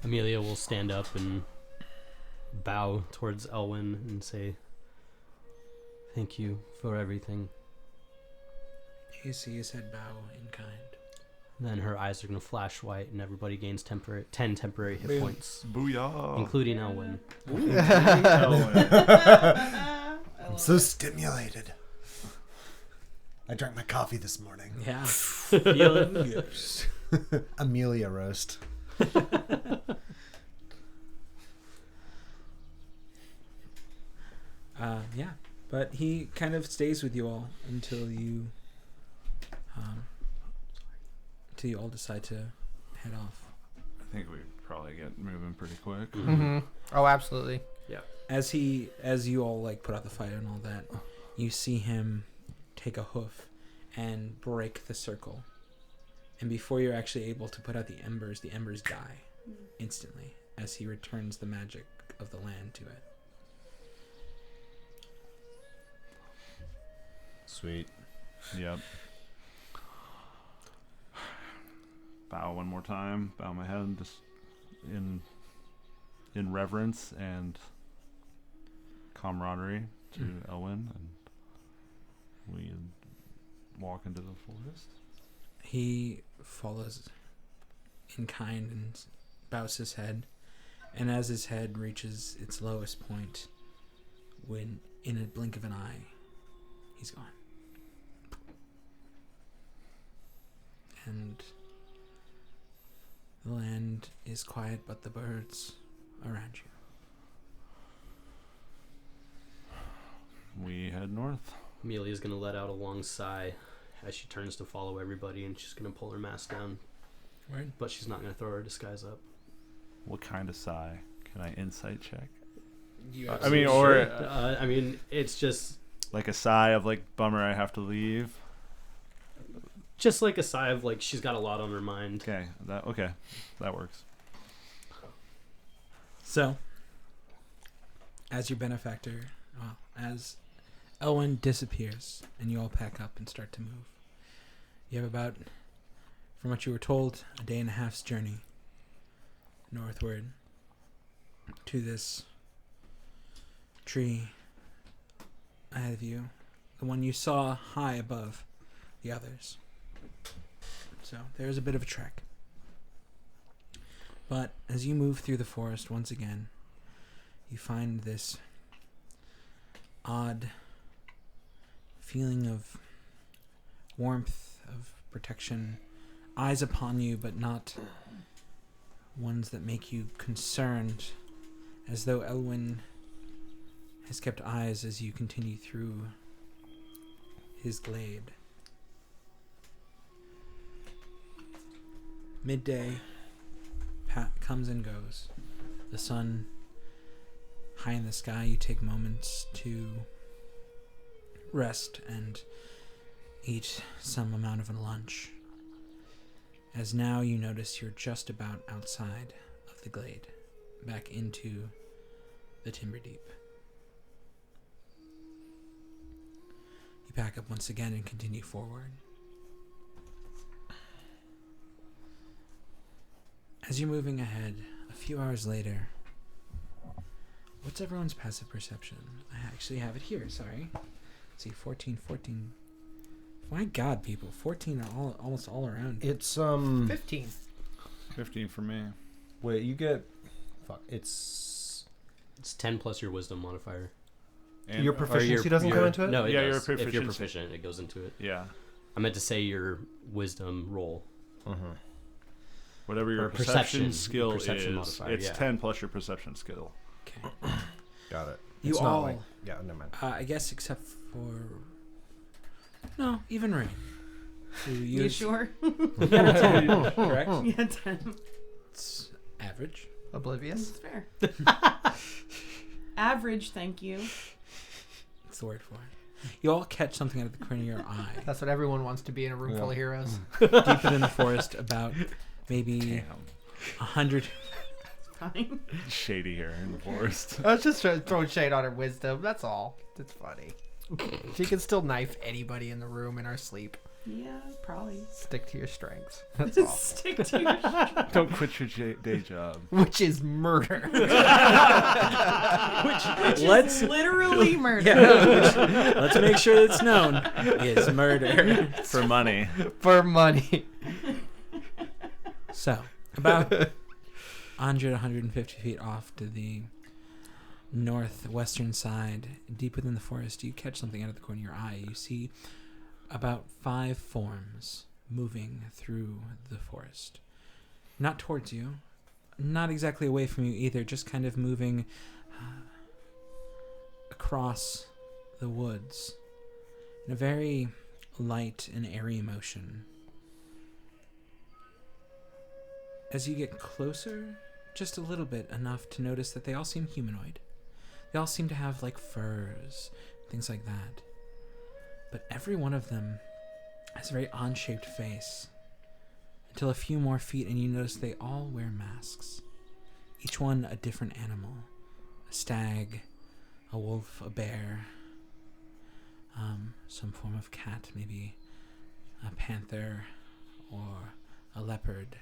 Amelia will stand up and bow towards Elwyn and say, "Thank you for everything." You see his head bow in kind. Then her eyes are going to flash white, and everybody gains 10 temporary hit Boom. points, Booyah! including Elwyn. I'm so stimulated. I drank my coffee this morning. Yeah. Feeling good. Amelia roast. Yeah. But he kind of stays with you all until you all decide to head off. I think we probably get moving pretty quick. Mm-hmm. Oh, absolutely. As you all like put out the fire and all that, you see him take a hoof and break the circle. And before you're actually able to put out the embers die instantly as he returns the magic of the land to it. Sweet. Yep. Bow one more time. Bow my head just in reverence and camaraderie to Elwyn, and we walk into the forest. He follows in kind and bows his head, and as his head reaches its lowest point, when in a blink of an eye, He's gone. And the land is quiet, but the birds around you. We head north. Amelia's gonna let out a long sigh as she turns to follow everybody, and she's gonna pull her mask down. Word. But she's not gonna throw her disguise up. What kind of sigh? Can I insight check? You I mean, or I mean, it's just like a sigh of like, bummer, I have to leave. like a sigh of like she's got a lot on her mind. Okay, that works. So, as your benefactor, as Elwyn disappears and you all pack up and start to move, you have about, from what you were told, a day and a half's journey northward to this tree ahead of you, the one you saw high above the others. So there's a bit of a trek. But as you move through the forest once again, you find this odd feeling of warmth, of protection, eyes upon you, but not ones that make you concerned, as though Elwyn has kept eyes as you continue through his glade. Midday comes and goes. The sun high in the sky. You take moments to rest and eat some amount of a lunch, as now you notice you're just about outside of the glade, back into the timber deep. You pack up once again and continue forward. As you're moving ahead, a few hours later, what's everyone's passive perception? I actually have it here, sorry. Let's see, 14. My God, people, 14 are almost all around. It's 15. 15 for me. Wait, you get it's 10 plus your wisdom modifier. And your proficiency doesn't go into it? No, it Yeah, does. your If you're proficiency. proficient, it goes into it. Yeah. I meant to say your wisdom roll. Whatever your Or perception skill perception is, modifier, it's yeah. 10 plus your perception skill. Okay. Got it. You It's all, not like, yeah, never mind. I guess except for... No, even Rain. Who You used... sure? You got a 10, correct? Yeah, 10. It's average. Oblivious. That's fair. Average, thank you. That's the word for it. You all catch something out of the corner of your eye. That's what everyone wants to be in a room full of heroes. Deep within the forest, about maybe Damn. 100... Fine. Shady here in the forest. I was just trying to throw shade on her wisdom. That's all. It's funny. She can still knife anybody in the room in our sleep. Yeah, probably. Stick to your strengths. That's all. Stick to your Don't quit your day job. Which is murder. which Let's- is literally murder. Yeah, let's make sure it's known. Is murder. For money. For money. So, about 100, 150 feet off to the northwestern side, deep within the forest, you catch something out of the corner of your eye. You see about 5 forms moving through the forest. Not towards you, not exactly away from you either, just kind of moving across the woods in a very light and airy motion. As you get closer, just a little bit, enough to notice that they all seem humanoid. They all seem to have, like, furs, things like that. But every one of them has a very odd-shaped face. Until a few more feet, and you notice they all wear masks. Each one a different animal. A stag, a wolf, a bear, some form of cat, maybe a panther, or a leopard.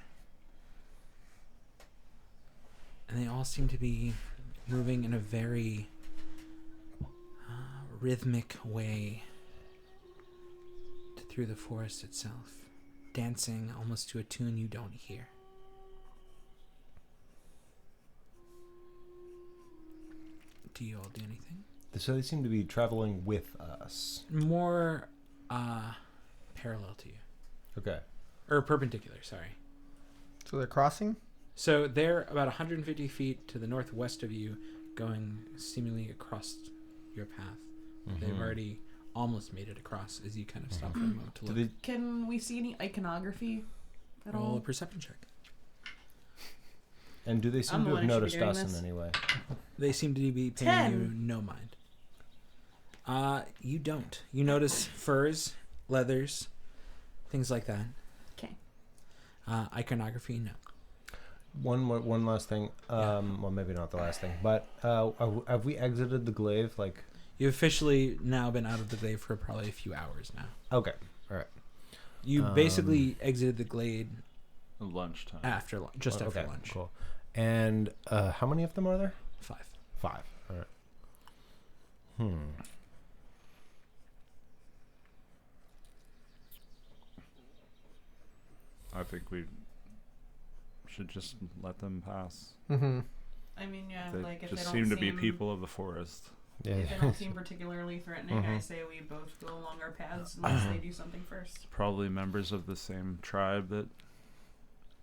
And they all seem to be moving in a very rhythmic way through the forest itself, dancing almost to a tune you don't hear. Do you all do anything? So they seem to be traveling with us. More parallel to you. Okay. Or perpendicular, sorry. So they're crossing? So they're about 150 feet to the northwest of you, going seemingly across your path. They've already almost made it across as you kind of stop for a moment to look. Can we see any iconography at Roll all? a perception check. And do they seem to have noticed us in any way? They seem to be paying you no mind. You don't. You notice furs, leathers, things like that. Okay. Iconography, no. One last thing. Well, maybe not the last thing, but have we exited the glaive? Like, You've officially now been out of the glade for probably a few hours now. okay, all right. You basically exited the glade Lunchtime. after just after Okay, lunch. cool. And how many of them are there? 5. 5. All right. I think we should just let them pass. Mm-hmm. I mean, yeah, They like if they just don't seem to be people of the forest. Yeah. If they don't seem particularly threatening, I say we both go along our paths unless they do something first. Probably members of the same tribe that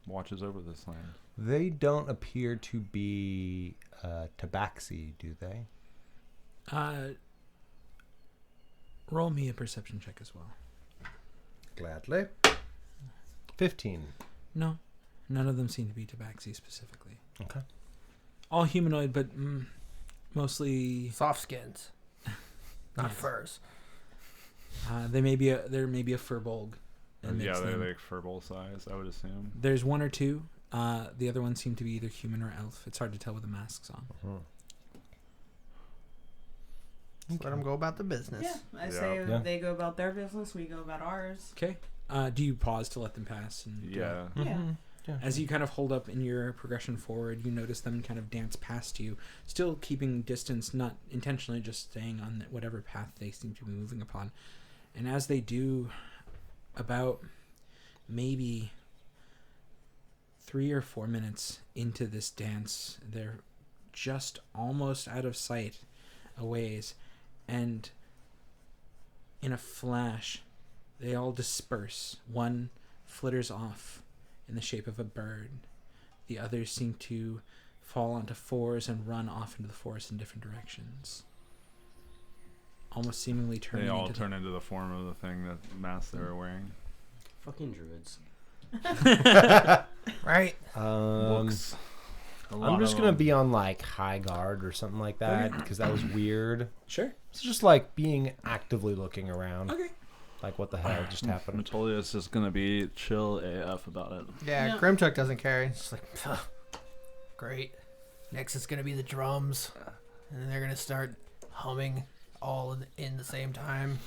watches over this land. They don't appear to be tabaxi, do they? Roll me a perception check as well. Gladly. 15. No, none of them seem to be tabaxi specifically. Okay. All humanoid, but mostly Soft skins. Not Yes. furs. there may be a furbolg. Yeah, they're like furball size, I would assume. There's one or two. The other ones seem to be either human or elf. It's hard to tell with the masks on. Let them go about the business. Yeah, I say Yeah. they go about their business, we go about ours. Okay. Do you pause to let them pass? And do Yeah. it? Yeah. As you kind of hold up in your progression forward, you notice them kind of dance past you, still keeping distance, not intentionally, just staying on whatever path they seem to be moving upon. And as they do, about maybe 3 or 4 minutes into this dance, they're just almost out of sight a ways, and in a flash, they all disperse. One flitters off in the shape of a bird. The others seem to fall onto fours and run off into the forest in different directions. Almost seemingly turning They all into turn into the form of the thing that mask they were wearing. Fucking druids. Right? Books. I'm just going to be on like high guard or something like that because that was weird. Sure. It's just like being actively looking around. Okay. Like, what the hell just happened? Metolius is going to be chill AF about it. Yeah, Yeah. Ghrimtuk doesn't care. It's just like, great. Next it's going to be the drums. And then they're going to start humming all in the same time.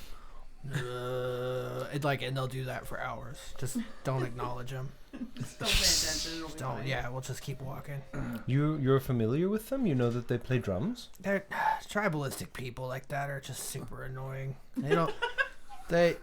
And they'll do that for hours. Just don't acknowledge them. Just don't pay attention. It'll be Don't. fine. Yeah, we'll just keep walking. You're familiar with them? You know that they play drums? They're tribalistic people like that are just super annoying. They don't. They're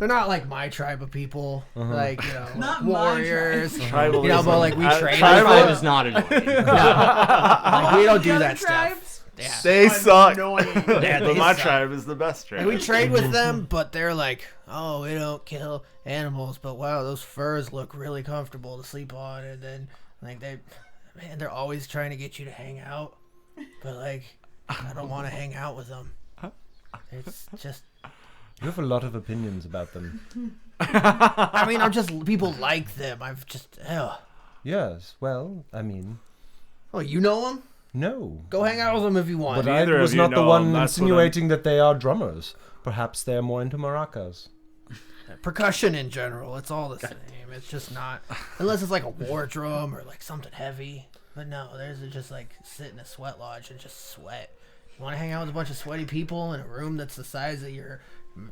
not like my tribe of people. Like, you know, Not warriors. You Tribalism. know, but like we train. Tribe with them. is not annoying. Like, we don't do The that other stuff. tribes? Yeah. They suck. Annoying. Yeah, But they my suck. tribe is the best tribe. Like, we trade with them, but they're like, oh, we don't kill animals, but wow, those furs look really comfortable to sleep on. And then, like, they're always trying to get you to hang out, but like, I don't want to hang out with them. It's just, You have a lot of opinions about them. I mean, people like them. I've just, Yes, well, I mean, oh, you know them? no. Go hang out with them if you want. But I Neither of was you not the know one them, that's what insinuating that they are drummers. Perhaps they are more into maracas. Percussion in general, it's all the same. It's just not, unless it's like a war drum or like something heavy. But no, there's just like sit in a sweat lodge and just sweat. You want to hang out with a bunch of sweaty people in a room that's the size of your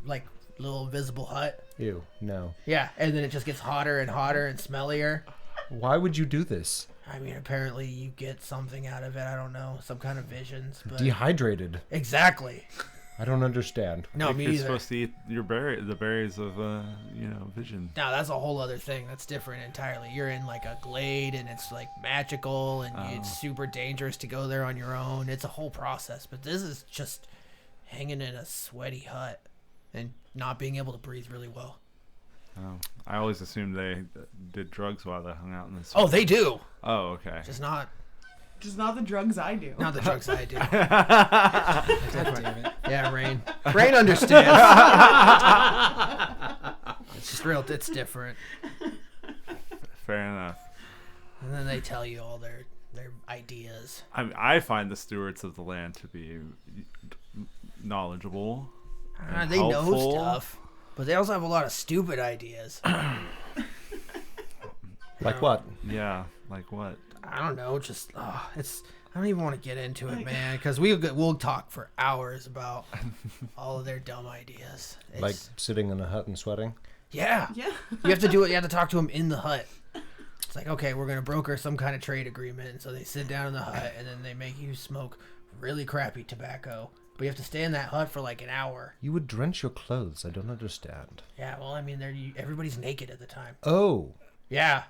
like little invisible hut? Ew, no. Yeah, and then it just gets hotter and hotter and smellier. Why would you do this? I mean, apparently you get something out of it. I don't know, some kind of visions. But Dehydrated. exactly. I don't understand. No, me You're either. supposed to eat the berries of, vision. No, that's a whole other thing. That's different entirely. You're in like a glade, and it's like magical, and it's super dangerous to go there on your own. It's a whole process. But this is just hanging in a sweaty hut and not being able to breathe really well. Oh, I always assumed they did drugs while they hung out in the. Oh, they do. Oh, okay. Just not the drugs I do. the drugs I do. God damn it. Yeah, Rain. Rain understands. It's just real. It's different. Fair enough. And then they tell you all their ideas. I find the stewards of the land to be knowledgeable. And They know helpful. stuff, but they also have a lot of stupid ideas. Like what? Yeah, like what? I don't know. Just it's. I don't even want to get into it, man, because we'll talk for hours about all of their dumb ideas. It's, Like sitting in a hut and sweating? yeah, Yeah. you have to do it. You have to talk to them in the hut. It's like, okay, we're gonna broker some kind of trade agreement, and so they sit down in the hut, and then they make you smoke really crappy tobacco. But you have to stay in that hut for like an hour. You would drench your clothes. I don't understand. Yeah, well, I mean, everybody's naked at the time. Oh, Yeah,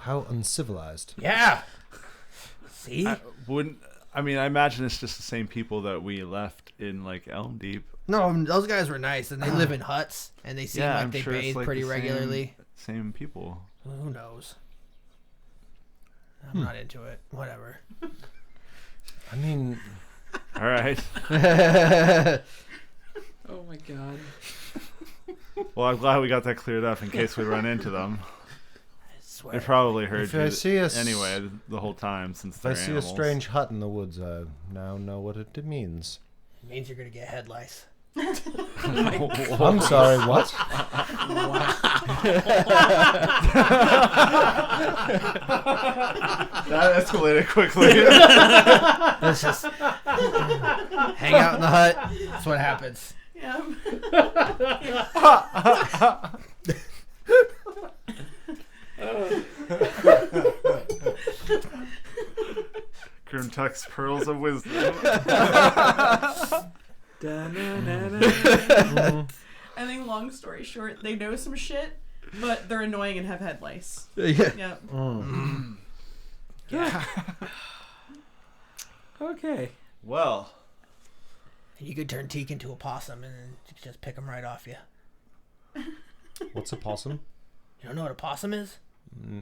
how uncivilized. yeah. See? I imagine it's just the same people that we left in like Elm Deep. No, those guys were nice, and they live in huts, and they seem like I'm they sure it's bathe like pretty the same- regularly. Same people. Who knows? I'm not into it. Whatever. I mean, All right. Oh my god. Well, I'm glad we got that cleared up in case we run into them. I swear. They probably heard If I you see a anyway the whole time since if they're I see animals. a strange hut in the woods, I now know what it means. It means you're gonna get head lice. I'm sorry, what? That escalated quickly. Let's just hang out in the hut. That's what happens. Yeah. Ghrimtuk's pearls of wisdom. Da-na-na-na. I think long story short, they know some shit, but they're annoying and have head lice. Yeah. Yeah. Yeah. Okay. Well, You could turn Teak into a possum and then just pick them right off you. What's a possum? You don't know what a possum is?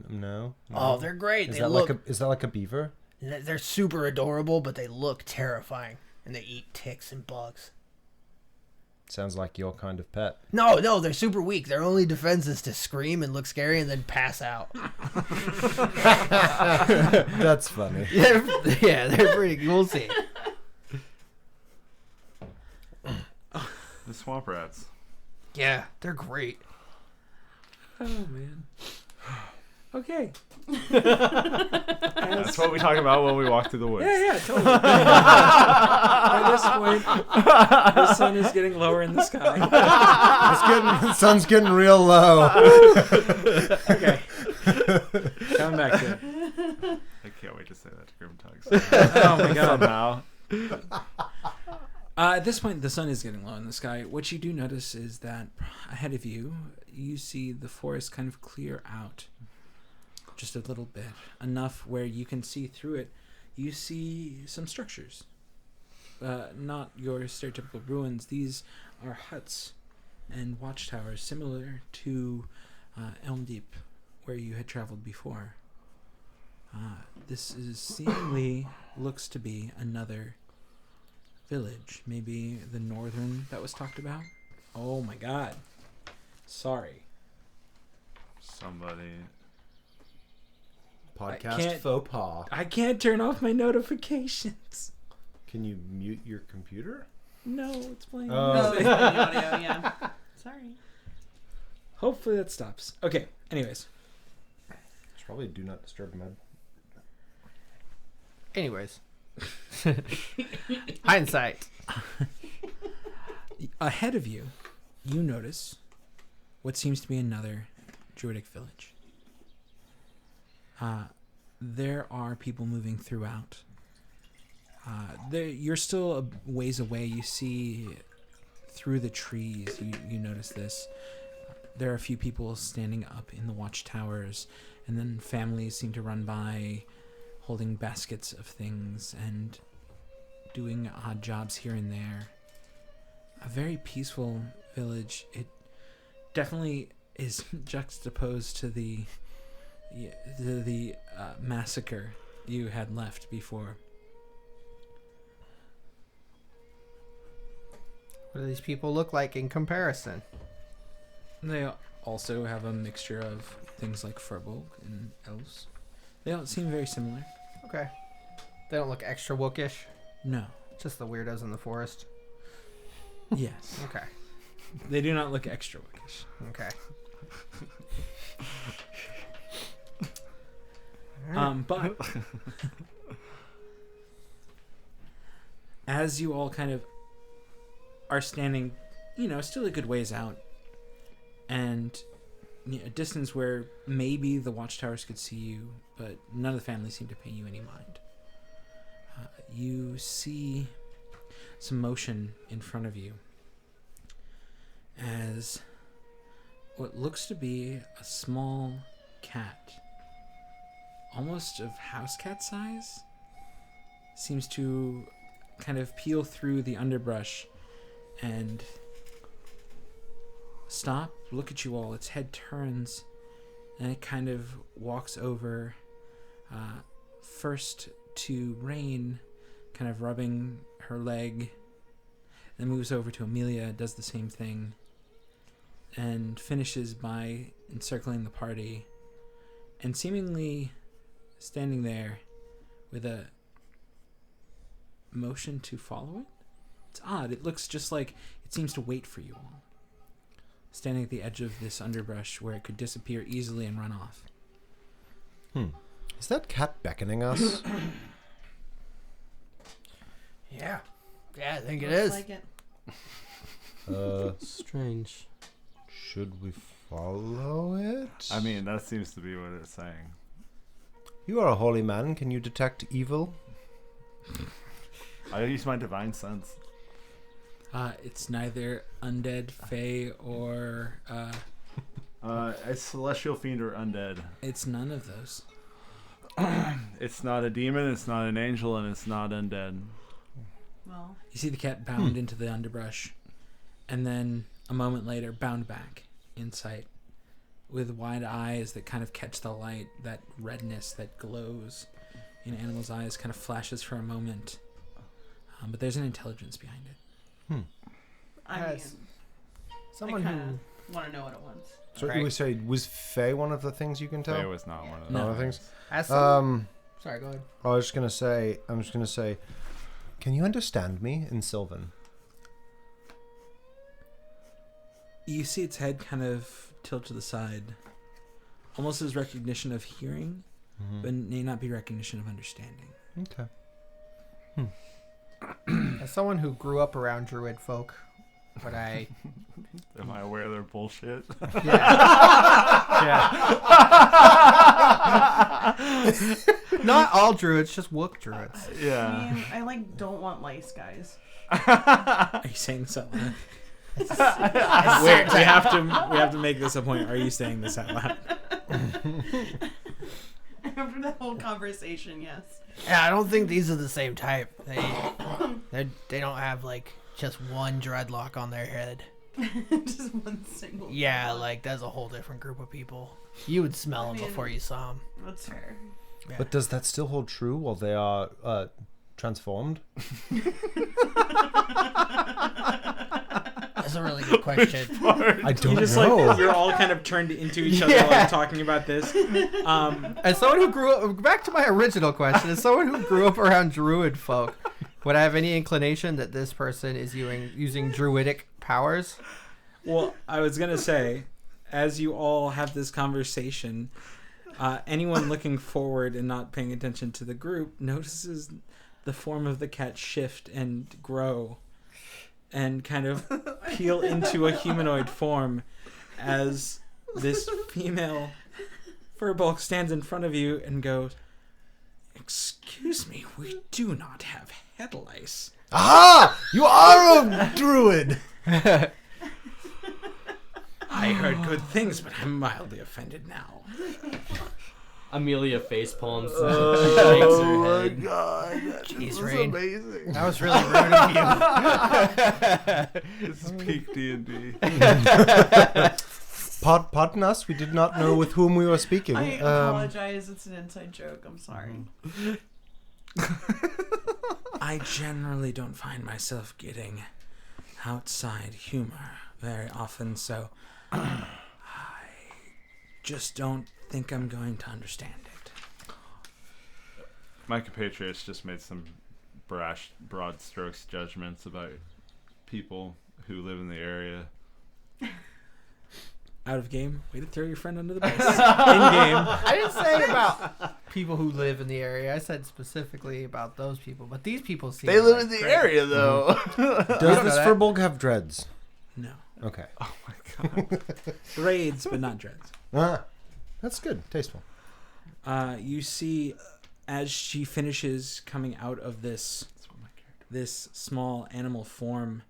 No. Oh, they're great. Is They that look. is that like a beaver? They're super adorable, but they look terrifying, and they eat ticks and bugs. Sounds like your kind of pet. No, they're super weak. Their only defense is to scream and look scary and then pass out. That's funny. Yeah, they're pretty. We'll see. the swamp rats. Yeah, they're great. Oh man. Okay. That's what we talk about when we walk through the woods. Yeah, totally. By this point, the sun is getting lower in the sky. The sun's getting real low. Okay. Coming back to it. I can't wait to say that to Ghrimtuk. Oh my god. Somehow. At this point, the sun is getting low in the sky. What you do notice is that ahead of you, you see the forest kind of clear out just a little bit, enough where you can see through it. You see some structures, not your stereotypical ruins. These are huts and watchtowers similar to Elm Deep, where you had traveled before. This is seemingly looks to be another village, maybe the northern that was talked about. Oh my god. Sorry. Somebody. Podcast faux pas. I can't turn off my notifications. Can you mute your computer? No, it's playing. No, Oh. it's on the audio, yeah. Sorry. Hopefully that stops. Okay, anyways. It's probably do not disturb mode. Anyways. Hindsight. Ahead of you, you notice what seems to be another druidic village. There are people moving throughout. You're still a ways away. You see through the trees. You notice this. There are a few people standing up in the watchtowers, and then families seem to run by, holding baskets of things and doing odd jobs here and there. A very peaceful village. It definitely is juxtaposed to the massacre you had left before. What do these people look like in comparison? They also have a mixture of things like Furbolg and elves. They don't seem very similar. Okay. They don't look extra wookish. No. Just the weirdos in the forest. Yes. Okay. They do not look extra wookish. Okay. But as you all kind of are standing, still a good ways out, and a distance where maybe the watchtowers could see you, but none of the families seem to pay you any mind. You see some motion in front of you as what looks to be a small cat, almost of house cat size, seems to kind of peel through the underbrush and stop, look at you all. Its head turns and it kind of walks over first to Rain, kind of rubbing her leg, then moves over to Amelia, does the same thing, and finishes by encircling the party and seemingly standing there with a motion to follow it. It's odd. It looks just like it seems to wait for you all, standing at the edge of this underbrush where it could disappear easily and run off. Is that cat beckoning us? Yeah. Yeah, I think it Looks is. like it. Strange. Should we follow it? I mean, that seems to be what it's saying. You are a holy man. Can you detect evil? I use my divine sense. It's neither undead, fae, or A celestial fiend or undead. it's none of those. It's not a demon, it's not an angel, and it's not undead. Well, You see the cat bound into the underbrush, and then a moment later bound back in sight, with wide eyes that kind of catch the light. That redness that glows in animals' eyes kind of flashes for a moment, but there's an intelligence behind it. I Yes. mean, Someone I who... kinda want to know what it wants. So Right. you would say, was Faye one of the things you can tell? Faye was not one of No. those. One of the things? As someone... Um, Sorry, go ahead. I'm just gonna say, can you understand me in Sylvan? You see its head kind of tilt to the side, almost as recognition of hearing, but may not be recognition of understanding. Okay. As someone who grew up around druid folk, would I... Am I aware of their bullshit? Not all druids, just wook druids. I mean, I don't want lice, guys. Are you saying this out loud? Wait, we have to make this a point. Are you saying this out loud? After the whole conversation, yes. Yeah, I don't think these are the same type. They don't have, just one dreadlock on their head. Just one single. Yeah, one. that's a whole different group of people. You would smell them before you saw them. That's fair. Yeah. But does that still hold true while they are transformed? That's a really good question. I don't You just know. you're all kind of turned into each other while you're talking about this. As someone who grew up, back to my original question, as someone who grew up around druid folk, would I have any inclination that this person is using druidic powers? Well, I was gonna say, as you all have this conversation, anyone looking forward and not paying attention to the group notices the form of the cat shift and grow and kind of peel into a humanoid form as this female furbulk stands in front of you and goes, "Excuse me, we do not have pet lice. Aha! You are a druid! I heard good things, but I'm mildly offended now. Amelia face palms and shakes her head. God. Jeez, Rain. Amazing. That was really rude of you. This is peak D&D. Pardon us, we did not know with whom we were speaking. I apologize. It's an inside joke. I'm sorry. I generally don't find myself getting outside humor very often, so I just don't think I'm going to understand it. My compatriots just made some brash, broad strokes judgments about people who live in the area. Out of game, way to throw your friend under the bus. In game. I didn't say about people who live in the area. I said specifically about those people. But these people seem They live like in the great. area, though. Does know this that. Furbolg have dreads? No. Okay. Oh my god. Braids, but not dreads. That's good. Tasteful. You see, as she finishes coming out of this small animal form,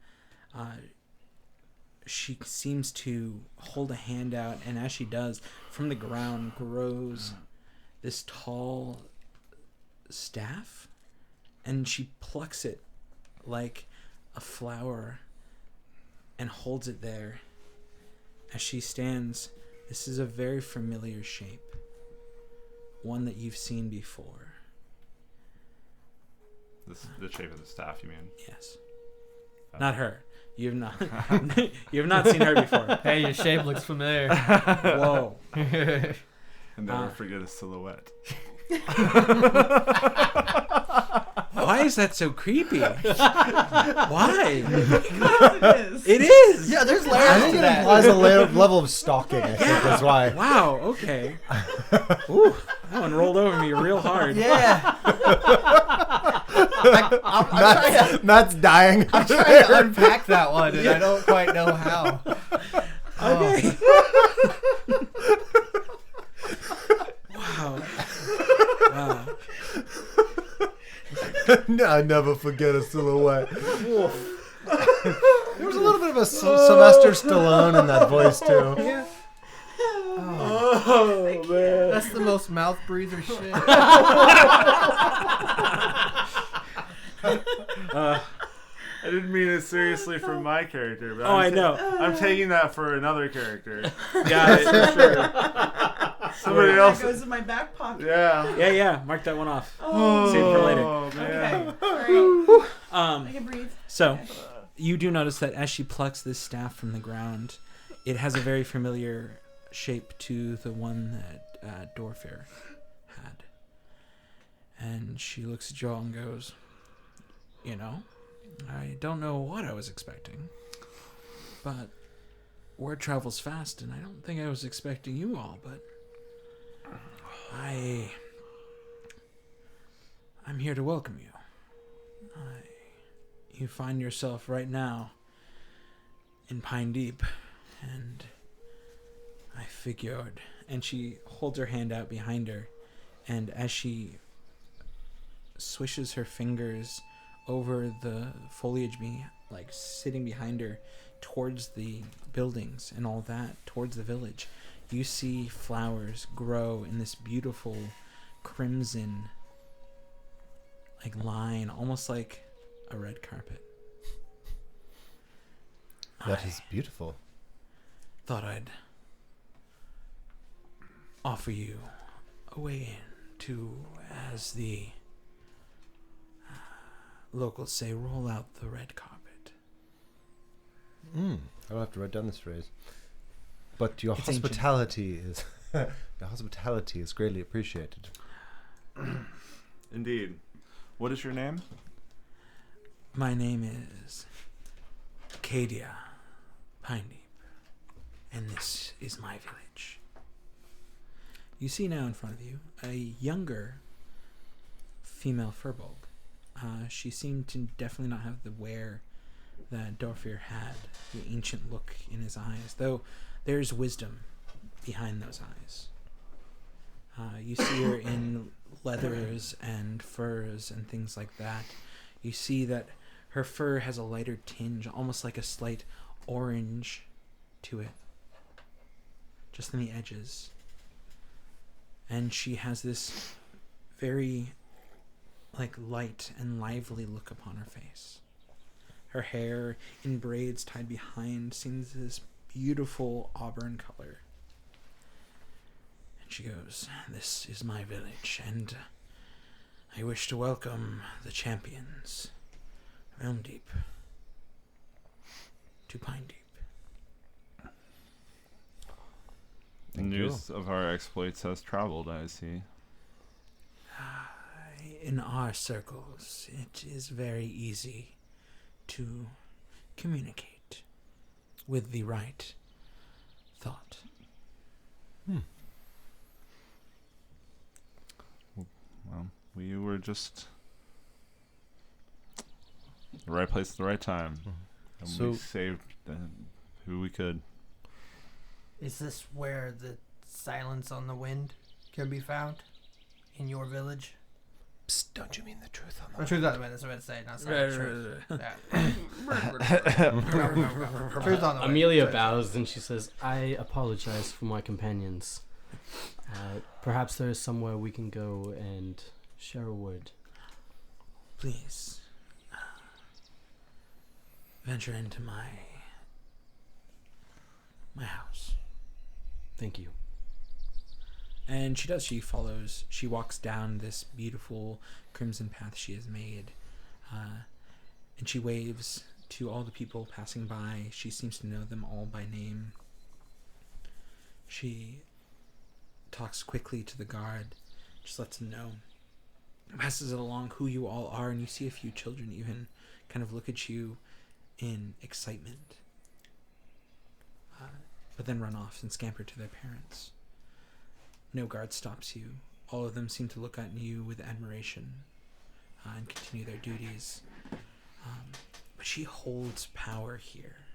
she seems to hold a hand out, and as she does, from the ground grows this tall staff, and she plucks it like a flower and holds it there as she stands. This is a very familiar shape, one that you've seen before. The shape of the staff, you mean? Yes. Not her. You have not. You have not seen her before. Hey, your shape looks familiar. Whoa. And never forget a silhouette. Why is that so creepy? Why? Because it is. It is. Yeah, there's I layers think to it that. implies a level of stalking, I think that's why. Wow. Okay. Ooh, that one rolled over me real hard. Yeah. I'm trying Matt's dying. to unpack that one, and I don't quite know how. Okay. Wow. Wow. I never forget a silhouette. There was a little bit of a Sylvester Stallone in that voice, too. Yeah. Oh, man. That's the most mouth breather shit. I didn't mean it seriously for my character, but Oh, I know. I'm taking that for another character. Got it. For sure. Somebody That else. goes in my back pocket. Yeah. Yeah. Mark that one off. Oh, Save it for later. Oh, man. okay. All right. I Um. can breathe. So, Okay. you do notice that as she plucks this staff from the ground, it has a very familiar shape to the one that Dorfir had. And she looks at you all and goes, you know, I don't know what I was expecting, but word travels fast, and I don't think I was expecting you all, but I'm here to welcome you. You find yourself right now in Pine Deep, and I figured, and she holds her hand out behind her, and as she swishes her fingers over the foliage, like sitting behind her towards the buildings and all that, towards the village, you see flowers grow in this beautiful crimson like line, almost like a red carpet. That is beautiful. Thought I'd offer you a way in to, as the locals say, roll out the red carpet. I'll have to write down this phrase. But your It's hospitality is greatly appreciated. Indeed. What is your name? My name is Cadia Pine Deep, and this is my village. You see now in front of you a younger female Furbolg. She seemed to definitely not have the wear that Dorfir had, the ancient look in his eyes, though there's wisdom behind those eyes. You see her in leathers and furs and things like that. You see that her fur has a lighter tinge, almost like a slight orange to it, just in the edges. And she has this very light and lively look upon her face. Her hair in braids tied behind seems this beautiful auburn color. And she goes, "This is my village, and I wish to welcome the champions of Elm Deep to Pine Deep." The news of our exploits has traveled, I see. In our circles, it is very easy to communicate with the right thought. Well, we were just the right place at the right time. And So- we saved who we could. Is this where the silence on the wind can be found? In your village? Psst, don't you mean the truth on Or truth on the wind, that's what I meant to say, not silence. Truth. Yeah. Truth on the wind. Amelia Sorry. bows and she says, "I apologize for my companions. Perhaps there is somewhere we can go and share a word." Please, venture into my house. Thank you. And she does. She walks down this beautiful crimson path she has made. And she waves to all the people passing by. She seems to know them all by name. She talks quickly to the guard, just lets him know. Passes it along who you all are, and you see a few children even kind of look at you in excitement. But then run off and scamper to their parents. No guard stops you. All of them seem to look at you with admiration and continue their duties. But she holds power here.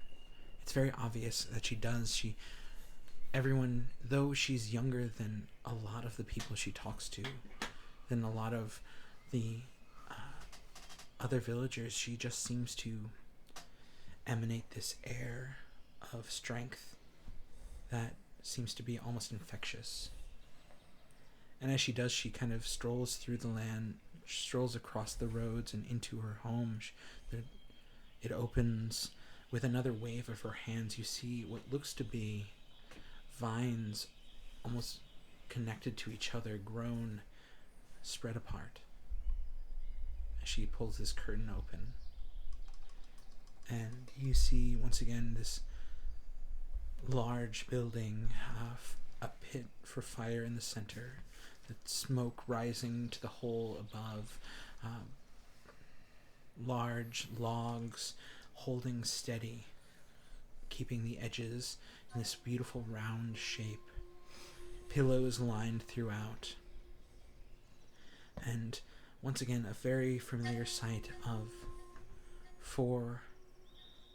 It's very obvious that she does. Everyone, though she's younger than a lot of the people she talks to, than a lot of the other villagers, she just seems to emanate this air of strength that seems to be almost infectious. And as she does, she kind of strolls through the land, strolls across the roads and into her home. It opens with another wave of her hands. You see what looks to be vines almost connected to each other, grown, spread apart. As she pulls this curtain open. And you see, once again, this large building, a pit for fire in the center, the smoke rising to the hole above, large logs holding steady, keeping the edges in this beautiful round shape, pillows lined throughout, and once again a very familiar sight of 4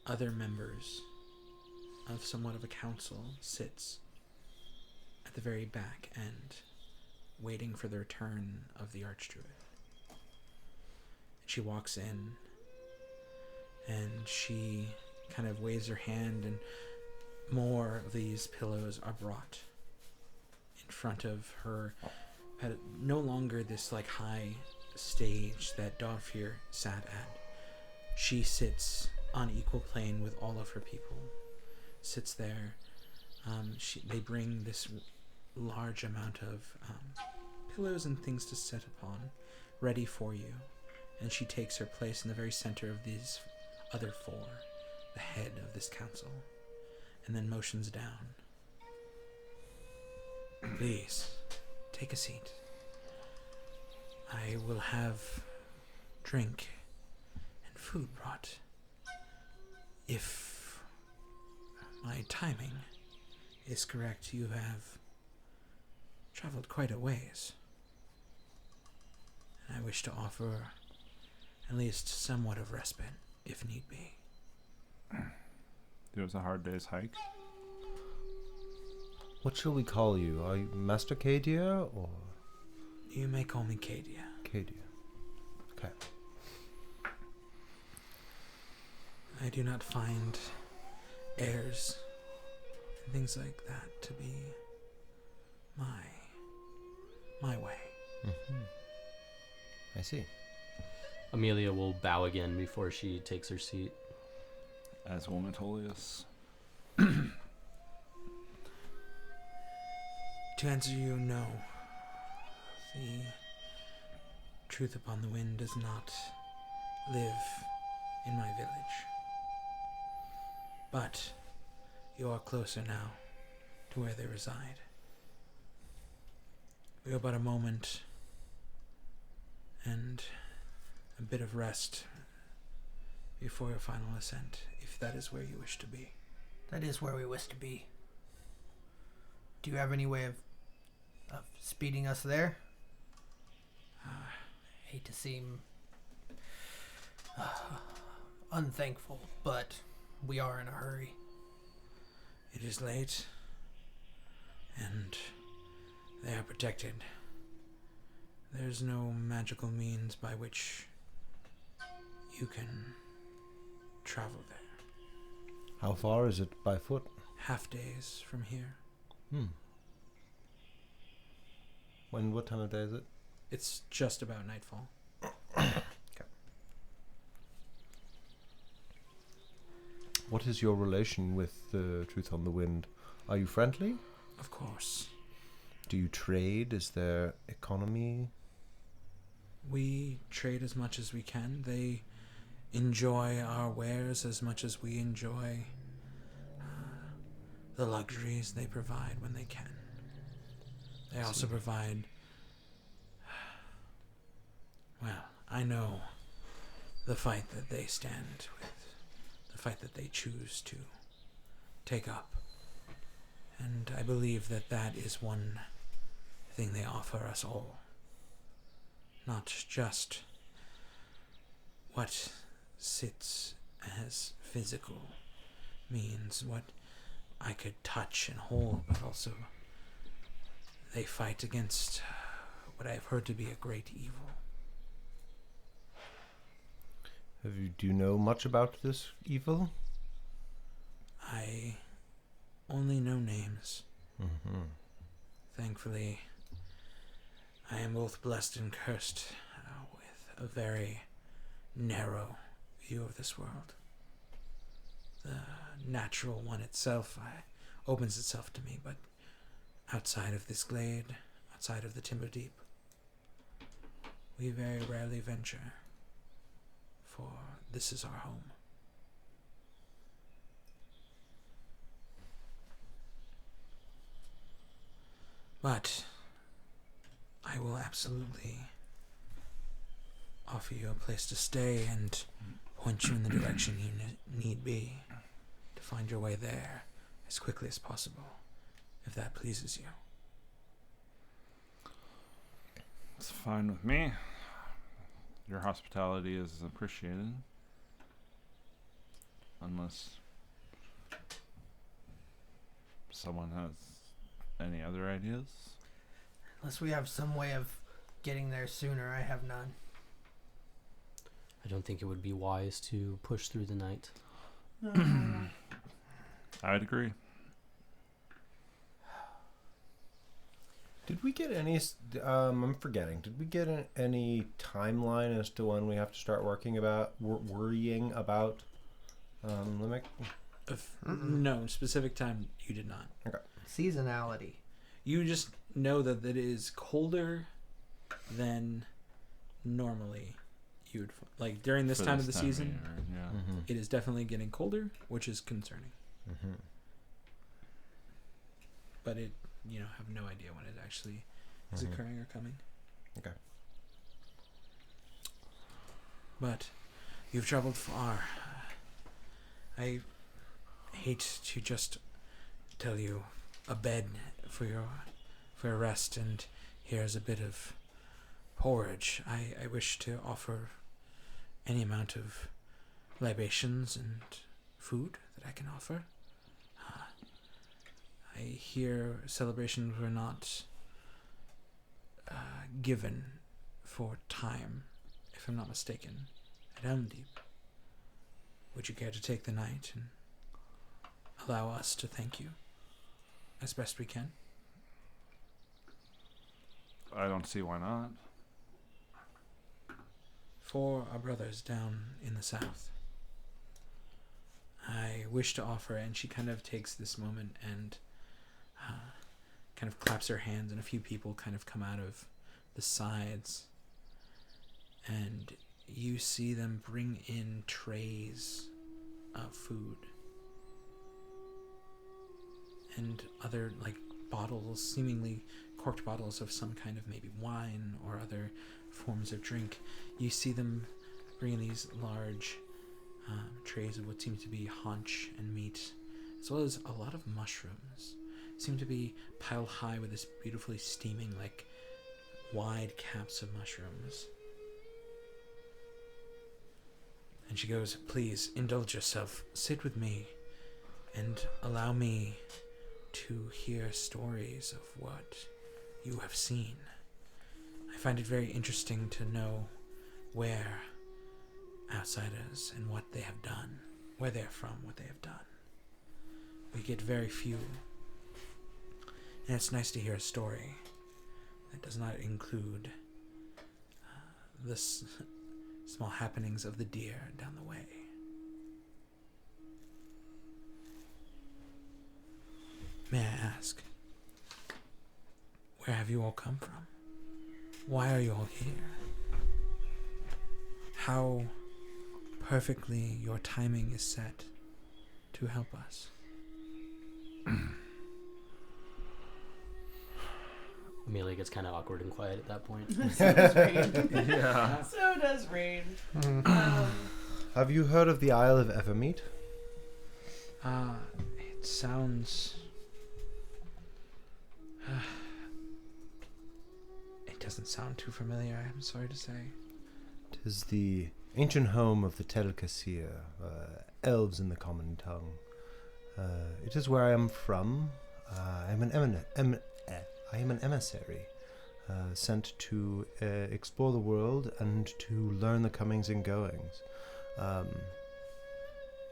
other members of somewhat of a council sits at the very back end, waiting for the return of the Archdruid. She walks in, and she kind of waves her hand, and more of these pillows are brought in front of her, at no longer this high stage that Dogfear sat at. She sits on equal plane with all of her people, sits there. They bring this large amount of pillows and things to sit upon, ready for you, and she takes her place in the very center of these other 4, the head of this council, and then motions down. "Please, take a seat. I will have drink and food brought. If my timing is correct, you have traveled quite a ways, and I wish to offer at least somewhat of respite, if need be." It was a hard day's hike. What shall we call you? Are you Master Cadia or You may call me Cadia. Cadia? Okay. I do not find heirs and things like that to be my way. I see. Amelia will bow again before she takes her seat. As will Metolius. To answer you, no. The truth upon the wind does not live in my village. But you are closer now to where they reside. We are but a moment and a bit of rest before your final ascent, if that is where you wish to be. That is where we wish to be. Do you have any way of speeding us there? Hate to seem unthankful, but we are in a hurry. It is late, and they are protected. There's no magical means by which you can travel there. How far is it by foot? Half days from here. What time of day is it? It's just about nightfall. What is your relation with the Truth on the Wind? Are you friendly? Of course. Do you trade? Is there economy? We trade as much as we can. They enjoy our wares as much as we enjoy the luxuries they provide when they can. They also provide... Well, I know the fight that they stand with, the fight that they choose to take up. And I believe that that is one thing they offer us all. Not just what sits as physical means, what I could touch and hold, but also they fight against what I've heard to be a great evil. Do you know much about this evil? I only know names. Thankfully, I am both blessed and cursed with a very narrow view of this world. The natural one itself opens itself to me, but outside of this glade, outside of the Timber Deep, we very rarely venture, for this is our home. But I will absolutely offer you a place to stay and point you in the direction you need be to find your way there as quickly as possible, if that pleases you. It's fine with me. Your hospitality is appreciated. Unless someone has any other ideas. Unless we have some way of getting there sooner, I have none. I don't think it would be wise to push through the night. I'd agree. Did we get any... I'm forgetting. Did we get any timeline as to when we have to start worrying about Limerick? No, specific time you did not. Okay. Seasonality. You just know that it is colder than normally you would... Like, during this For time this of the time season, year, yeah. it is definitely getting colder, which is concerning. But it, have no idea when it actually is occurring or coming. Okay. But you've traveled far. I hate to just tell you a bed for your rest, and here's a bit of porridge. I wish to offer any amount of libations and food that I can offer. I hear celebrations were not given for time, if I'm not mistaken, at Elm Deep. would you care to take the night and allow us to thank you as best we can? I don't see why not. For our brothers down in the south, I wish to offer, and she kind of takes this moment and kind of claps her hands, and a few people kind of come out of the sides, and you see them bring in trays of food and other like bottles, seemingly corked bottles of some kind of maybe wine or other forms of drink. You see them bring in these large trays of what seem to be haunch and meat, as well as a lot of mushrooms. Seem to be piled high with this beautifully steaming, like, wide caps of mushrooms. And she goes, "Please, indulge yourself. Sit with me and allow me to hear stories of what you have seen. I find it very interesting to know where outsiders and what they have done, where they are from, what they have done. We get very few. And it's nice to hear a story that does not include the small happenings of the deer down the way." May I ask, where have you all come from? Why are you all here? How perfectly your timing is set to help us. Amelia gets kind of awkward and quiet at that point. So does Rain. Yeah. So does Rain. Have you heard of the Isle of Evermeet? It sounds... it doesn't sound too familiar, I'm sorry to say. It is the ancient home of the Telkasir, elves in the common tongue. It is where I am from. I am an emissary, sent to explore the world and to learn the comings and goings.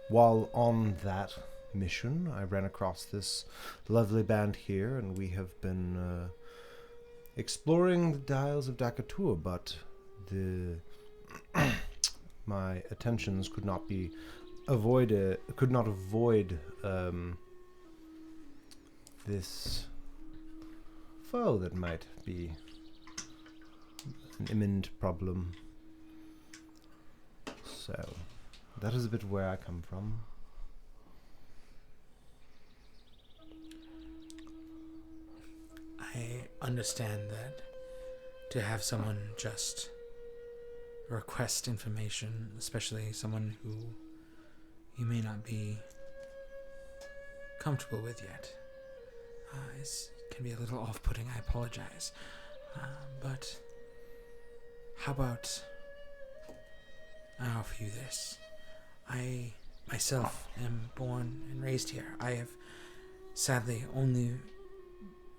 While on that mission, I ran across this lovely band here, and we have been exploring the Dials of Dakatur, but my attentions could not avoid this foe that might be an imminent problem. So that is a bit where I come from. I understand that to have someone just request information, especially someone who you may not be comfortable with yet, can be a little off-putting. I apologize. But how about I offer you this? I myself am born and raised here. I have sadly only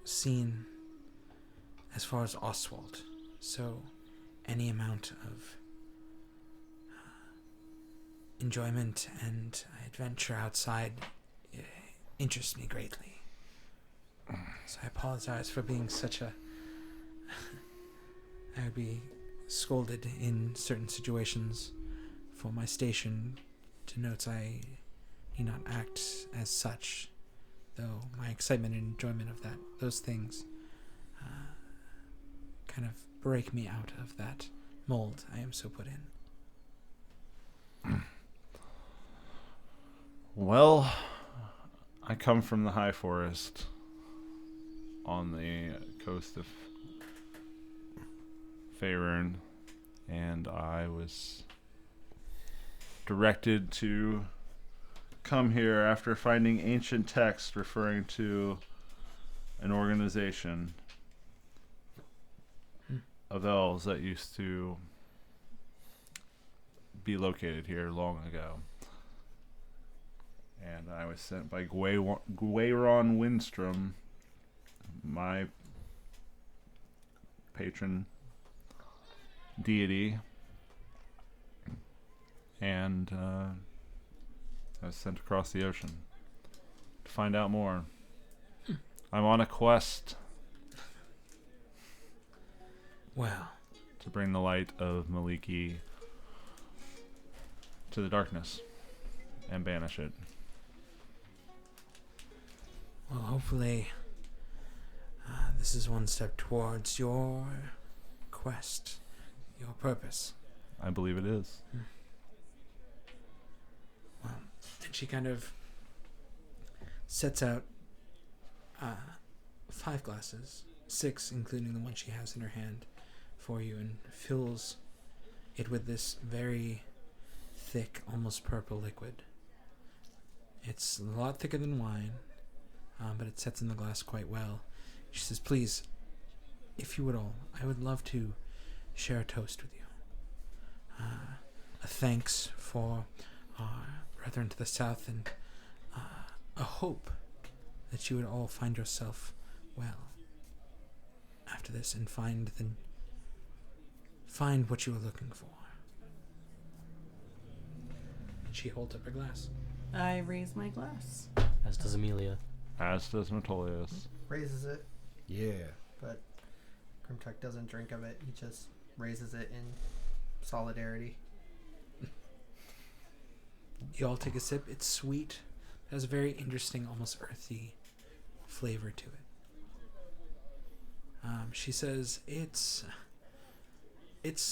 seen as far as Oswald, so any amount of enjoyment and adventure outside interests me greatly. So I apologize for being such a... I would be scolded in certain situations for my station denotes I need not act as such, though my excitement and enjoyment of those things kind of break me out of that mold I am so put in. Well, I come from the high forest on the coast of Faerun, and I was directed to come here after finding ancient texts referring to an organization of elves that used to be located here long ago. And I was sent by Gwayron Windstrom, my patron deity, and I was sent across the ocean to find out more. I'm on a quest Well, to bring the light of Maliki to the darkness and banish it. well, hopefully, this is one step towards your quest, your purpose. I believe it is. Well, and she kind of sets out 5 glasses, 6 including the one she has in her hand, for you, and fills it with this very thick, almost purple liquid. It's a lot thicker than wine, but it sets in the glass quite well. She says, please, if you would all, I would love to share a toast with you. A thanks for our brethren to the south, and a hope that you would all find yourself well after this and find what you were looking for. And she holds up her glass. I raise my glass. As does Amelia. As does Metolius. Raises it, Yeah. but Ghrimtuk doesn't drink of it. He just raises it in solidarity. You all take a sip. It's sweet. It has a very interesting, almost earthy flavor to it. She says it's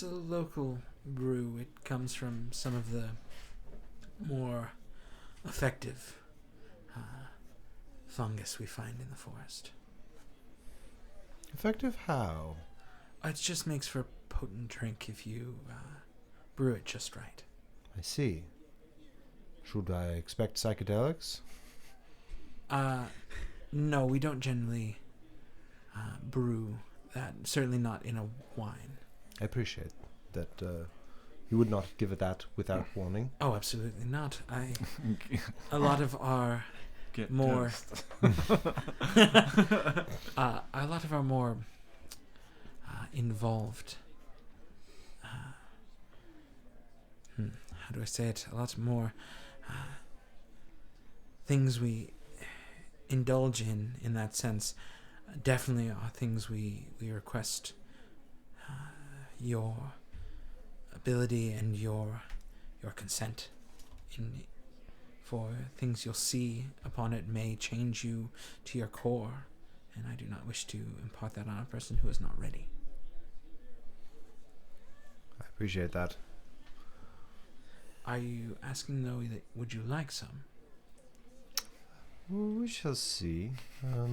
a local brew. It comes from some of the more effective fungus we find in the forest. Effective how? It just makes for a potent drink if you brew it just right. I see. Should I expect psychedelics? No, we don't generally brew that. Certainly not in a wine. I appreciate that you would not give it that without warning. Oh, absolutely not. A lot of our Get more toast. a lot of our more involved how do I say it? A lot more things we indulge in that sense definitely are things we request your ability and your consent in. For things you'll see upon it may change you to your core, and I do not wish to impart that on a person who is not ready. I appreciate that. Are you asking, though, that would you like some? We shall see.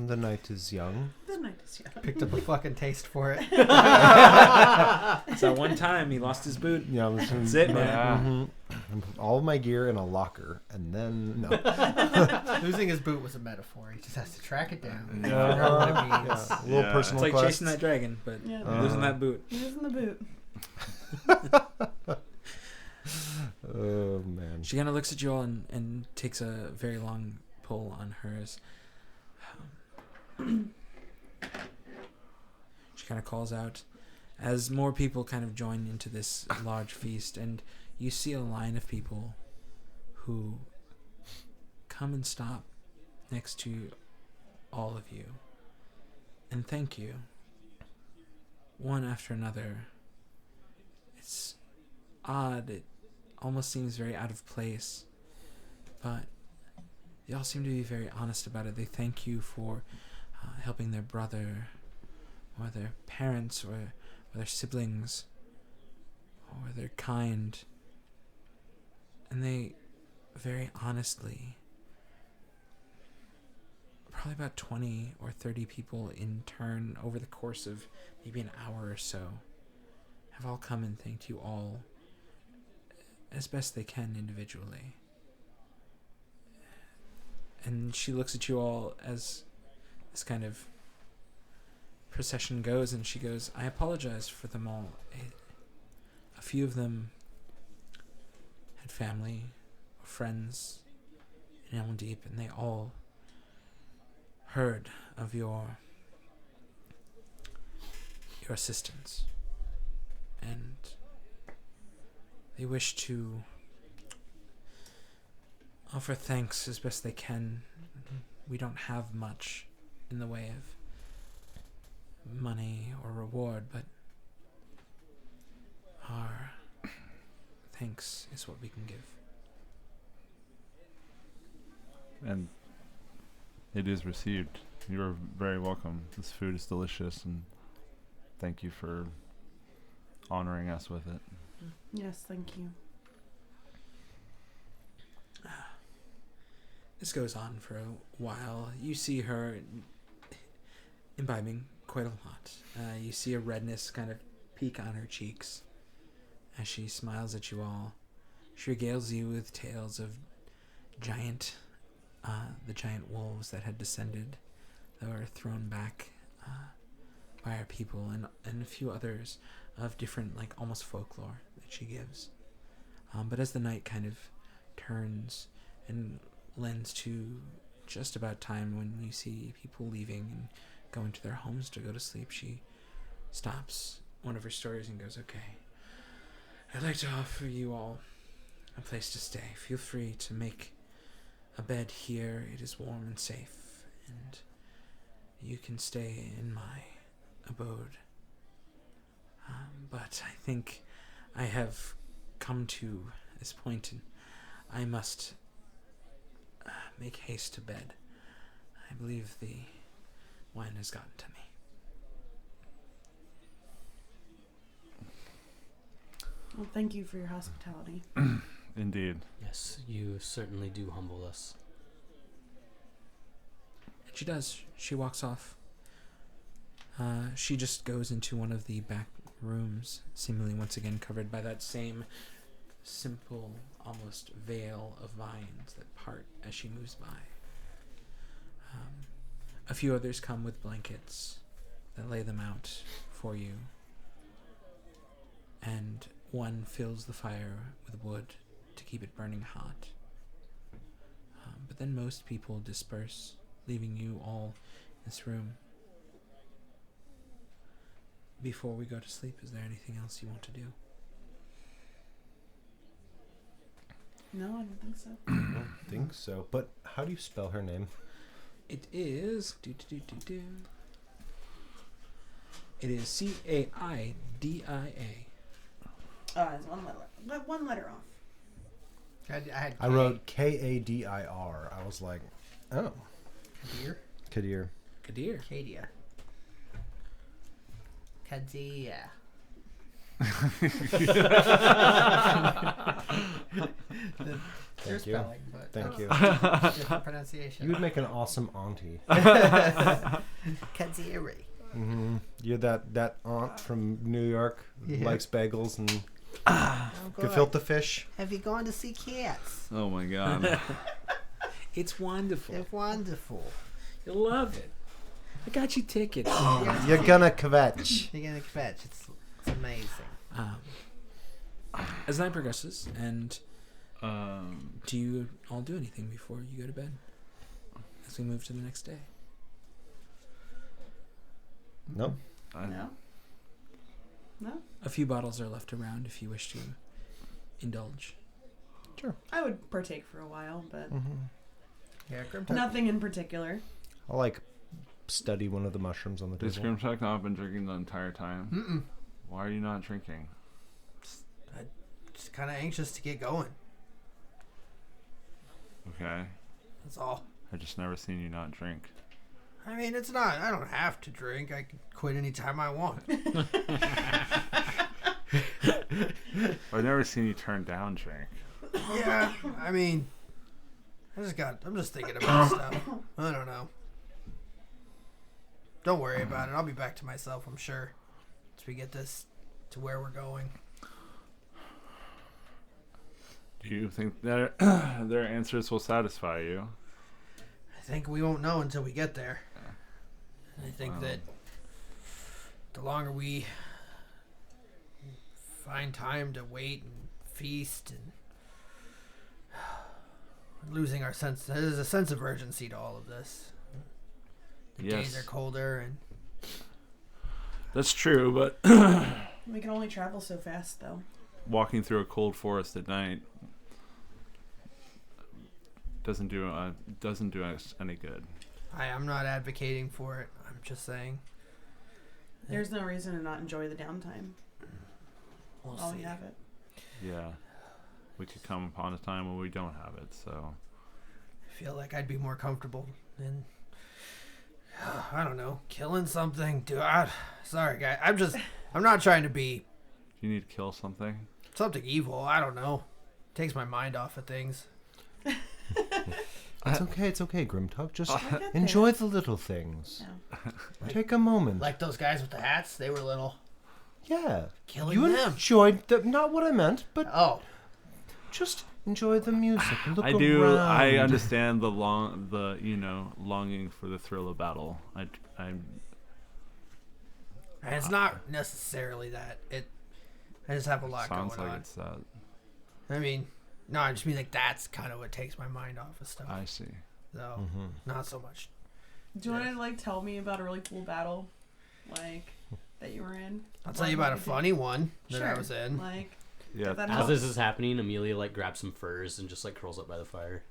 The night is young. The night is young. Picked up a fucking taste for it. It's that one time he lost his boot. Yeah, That's it, man. And put all of my gear in a locker, and then no. Losing his boot was a metaphor. He just has to track it down. Yeah. Figure out what it means. Yeah, a little Yeah. personal It's like quest. chasing that dragon, but Yeah. losing that boot. Who's in the boot? Oh man. She kind of looks at you all and takes a very long pull on hers. She kind of calls out as more people kind of join into this large feast, and you see a line of people who come and stop next to all of you and thank you one after another. It's odd. It almost seems very out of place, but they all seem to be very honest about it. They thank you for helping their brother or their parents or their siblings, or they're kind, and they very honestly, probably about 20 or 30 people in turn over the course of maybe an hour or so have all come and thanked you all as best they can individually. And she looks at you all as this kind of procession goes, and she goes, I apologize for them all. A few of them had family or friends in Elm Deep, and they all heard of your assistance, and they wish to offer thanks as best they can. We don't have much in the way of money or reward, but our thanks is what we can give. And it is received. You're very welcome. This food is delicious, and thank you for honoring us with it. Yes, thank you. This goes on for a while. You see her imbibing quite a lot. You see a redness kind of peek on her cheeks as she smiles at you all. She regales you with tales of the giant wolves that had descended, that were thrown back by our people, and a few others of different, like, almost folklore that she gives. But as the night kind of turns and lends to just about time when you see people leaving and going to their homes to go to sleep, she stops one of her stories and goes, "Okay, I'd like to offer you all a place to stay. Feel free to make a bed here. It is warm and safe, and you can stay in my abode. But I think I have come to this point, and I must make haste to bed. I believe the wine has gotten to me." Well, thank you for your hospitality. Indeed. Yes, you certainly do humble us. And she does. She walks off. She just goes into one of the back rooms, seemingly once again covered by that same simple, almost veil of vines that part as she moves by. A few others come with blankets that lay them out for you, and one fills the fire with wood to keep it burning hot. But then most people disperse, leaving you all in this room. Before we go to sleep, is there anything else you want to do? No, I don't think so. I don't think so. But how do you spell her name? It is It is Caidia. It's one letter off. I wrote Kadir. I was like, oh. Kadir? Kadir. Kadir. Kadia. Kadia. Your Thank you. spelling, but Thank you. different pronunciation. You would make an awesome auntie. Kadiri. Mm-hmm. You're that aunt from New York who Yeah. likes bagels and Oh, good. gefilte fish. Have you gone to see cats? Oh my god. It's wonderful. They're wonderful. You'll love it. I got you tickets. You're gonna kvetch. You're gonna fetch. It's amazing. As night progresses, and um, do you all do anything before you go to bed? As we move to the next day. No. No. No. A few bottles are left around if you wish to indulge. Sure. I would partake for a while, but Mm-hmm. Yeah, Ghrimtuk. nothing in particular. I'll like study one of the mushrooms on the Does table. Ghrimtuk not have been drinking the entire time? Mm-mm. Why are you not drinking? Just kind of anxious to get going. Okay. That's all. I just never seen you not drink. I mean, it's not. I don't have to drink. I can quit anytime I want. I've never seen you turn down drink. Yeah. I mean, I'm just thinking about stuff. I don't know. Don't worry about it. I'll be back to myself, I'm sure. Once we get this to where we're going. Do you think their answers will satisfy you? I think we won't know until we get there. I think that the longer we find time to wait and feast and losing our sense, there's a sense of urgency to all of this. The days Yes. are colder and That's true, but We can only travel so fast, though. walking through a cold forest at night, doesn't do us any good. I'm not advocating for it. I'm just saying. There's no reason to not enjoy the downtime. We'll While see. we have it. Yeah, we could come upon a time when we don't have it. So I feel like I'd be more comfortable in, I don't know, killing something. Dude, sorry, guy. I'm not trying to be you need to kill something. something evil. I don't know. Takes my mind off of things. It's okay, Ghrimtuk. Just I get enjoy that. the little things. Yeah. Take a moment. Like those guys with the hats, they were little. Yeah. Killing You them. enjoyed the, not what I meant, but Oh, just enjoy the music. Look I do. around. I understand the longing for the thrill of battle. I'm. and it's not necessarily that. I just have a lot Sounds going like on. it's that. I mean, no, I just mean like that's kind of what takes my mind off of stuff. I see. So, Mhm. not so much. Do you want to like tell me about a really cool battle, like that you were in? I'll tell you about a funny one that I Sure. was in. Like, Yeah. if that As helps. this is happening, Amelia like grabs some furs and just like curls up by the fire.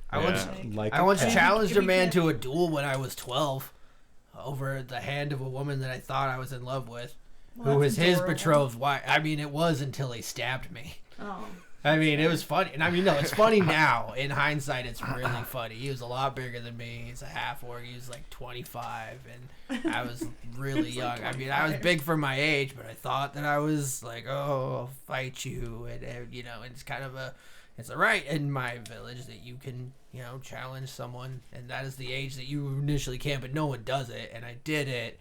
I once, Like I a once pet. challenged If a we man can't- to a duel when I was 12 over the hand of a woman that I thought I was in love with, Well, who that's was his adorable. betrothed wife. I mean, it was until he stabbed me. Oh. I mean, it was funny. And I mean, no, it's funny now. In hindsight, it's really funny. He was a lot bigger than me. He's a half orc. He was like 25, and I was really He's young. like I mean, I was 25. big for my age, but I thought that I was like, oh, I'll fight you. And you know, it's kind of it's a right in my village that you can, you know, challenge someone. And that is the age that you initially can, but no one does it. And I did it.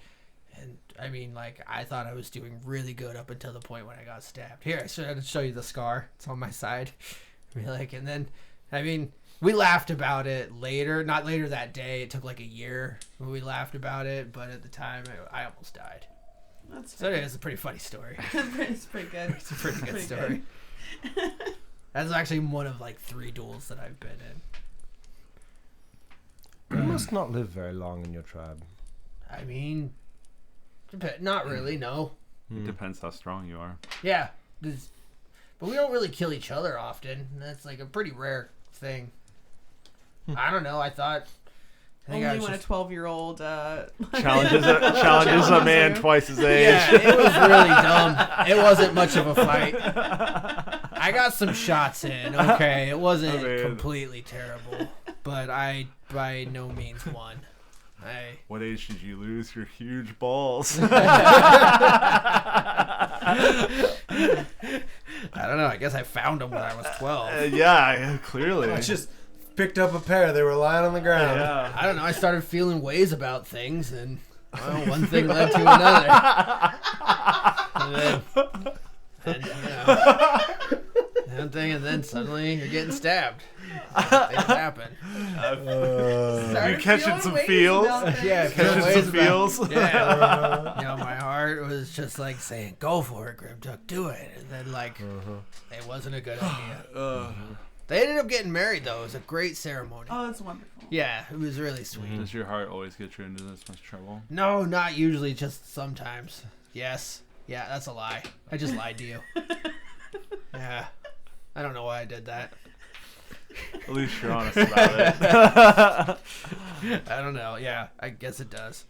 And I mean, like, I thought I was doing really good up until the point when I got stabbed. Here, I should show you the scar. It's on my side. I mean, like, and then, I mean, we laughed about it later. Not later that day. It took like a year when we laughed about it. But at the time, I almost died. That's So it's a pretty funny story. it's pretty good. It's a pretty good Pretty story. That's actually one of like 3 duels that I've been in. You must not live very long in your tribe. I mean, not really, no. It depends how strong you are. Yeah, but we don't really kill each other often. That's like a pretty rare thing. I don't know. I thought. I think I Only was when just, a 12-year-old Challenges a man you. twice his age. yeah, it was really dumb. It wasn't much of a fight. I got some shots in. Okay, it wasn't I mean- completely terrible, but I by no means won. What age did you lose your huge balls? I don't know. I guess I found them when I was 12. Yeah, clearly. I just picked up a pair. They were lying on the ground. Yeah. I don't know. I started feeling ways about things, and well, one thing led to another. And you know, one thing, and then suddenly you're getting stabbed. Things happen. You catching some feels? Yeah, Catching ways some about- feels? Yeah. You know, my heart was just like saying, "Go for it, Ghrimtuk, do it." And then like, it wasn't a good idea. They ended up getting married though. It was a great ceremony. Oh, that's wonderful. Yeah, it was really sweet. Does your heart always get you into this much trouble? No, not usually, just sometimes. Yes. Yeah, that's a lie. I just lied to you. Yeah. I don't know why I did that. At least you're honest about it. I don't know. Yeah, I guess it does.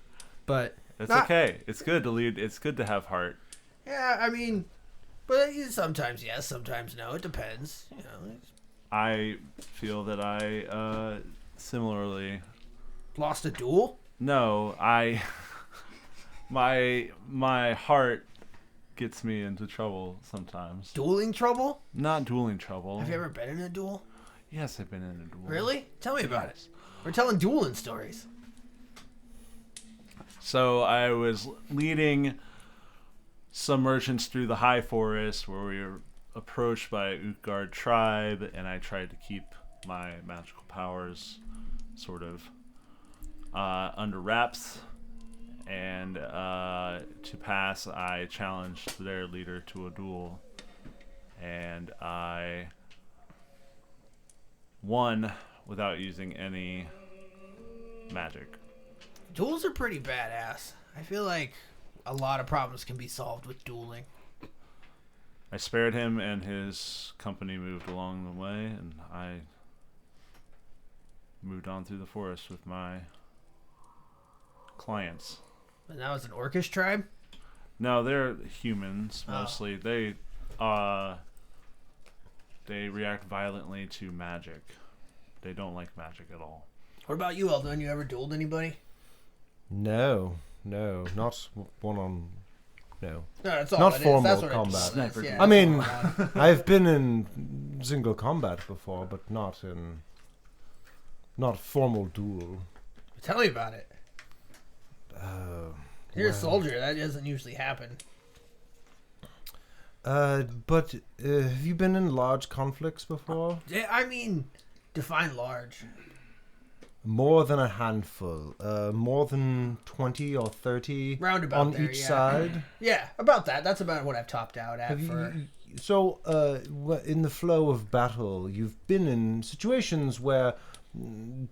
But It's Not- okay. It's good to lead. It's good to have heart. yeah, I mean, but sometimes yes, sometimes no. It depends. You know, I feel that I similarly. lost a duel. No, my heart gets me into trouble sometimes. Dueling trouble? Not dueling trouble. Have you ever been in a duel? Yes, I've been in a duel. Really? Tell me about it. We're telling dueling stories. So I was leading some merchants through the high forest where we were approached by a Utgard tribe, and I tried to keep my magical powers sort of under wraps. And to pass, I challenged their leader to a duel, and I won without using any magic. Duels are pretty badass. I feel like a lot of problems can be solved with dueling. I spared him, and his company moved along the way, and I moved on through the forest with my clients. And that was an orcish tribe? No, they're humans Oh. mostly. They react violently to magic. They don't like magic at all. What about you, Elduin? You ever dueled anybody? No, not one on. No. No, that's all Not it is. formal That's what combat. A duel is. Sniper Yeah, duel. I mean, that's all it is. I've been in single combat before, but not formal duel. Tell me about it. You're a well, soldier. That doesn't usually happen. But have you been in large conflicts before? Yeah, I mean, define large. More than a handful. More than 20 or 30 Roundabout on there, each yeah. side. Yeah, about that. That's about what I've topped out at Have for. So, in the flow of battle, you've been in situations where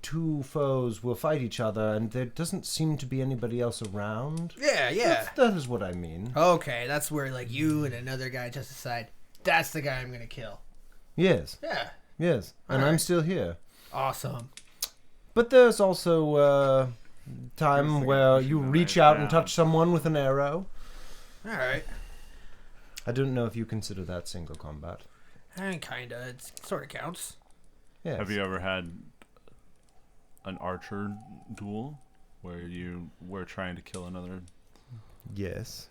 two foes will fight each other, and there doesn't seem to be anybody else around. Yeah. That is what I mean. Okay, that's where like you and another guy just decide that's the guy I'm gonna kill. Yes, Yeah, and I'm Alright. still here. awesome. But there's also time Here's the where guy you shooting reach right out and down. touch someone with an arrow. All right, I don't know if you consider that single combat. I mean, kinda. It sort of counts. Yes. Have you ever had an archer duel where you were trying to kill another? Yes.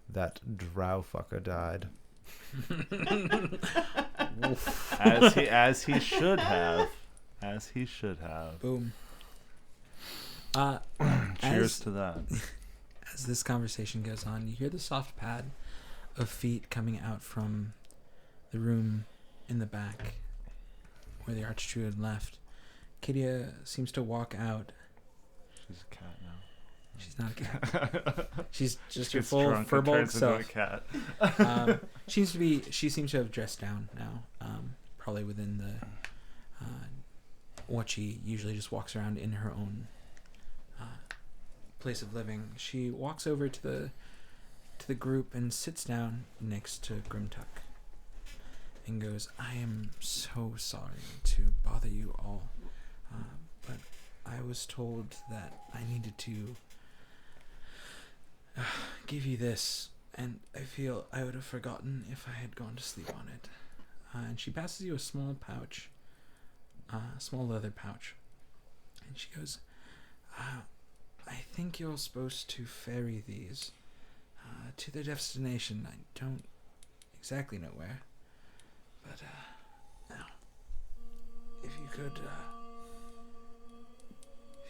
That drow fucker died. As he should have. As he should have. Boom. Cheers to that. As this conversation goes on, you hear the soft pad of feet coming out from the room in the back where the Archdruid left. Kidia seems to walk out. She's a cat now. She's not a cat. She's just her Gets full drunk and furball turns into a self. cat. She seems to have dressed down now. Probably within the what she usually just walks around in her own place of living. She walks over to the group and sits down next to Ghrimtuk and goes, "I am so sorry to bother you all, but I was told that I needed to give you this, and I feel I would have forgotten if I had gone to sleep on it." And she passes you a small pouch, small leather pouch, and she goes, "I think you're supposed to ferry these to their destination. I don't exactly know where, but now, if you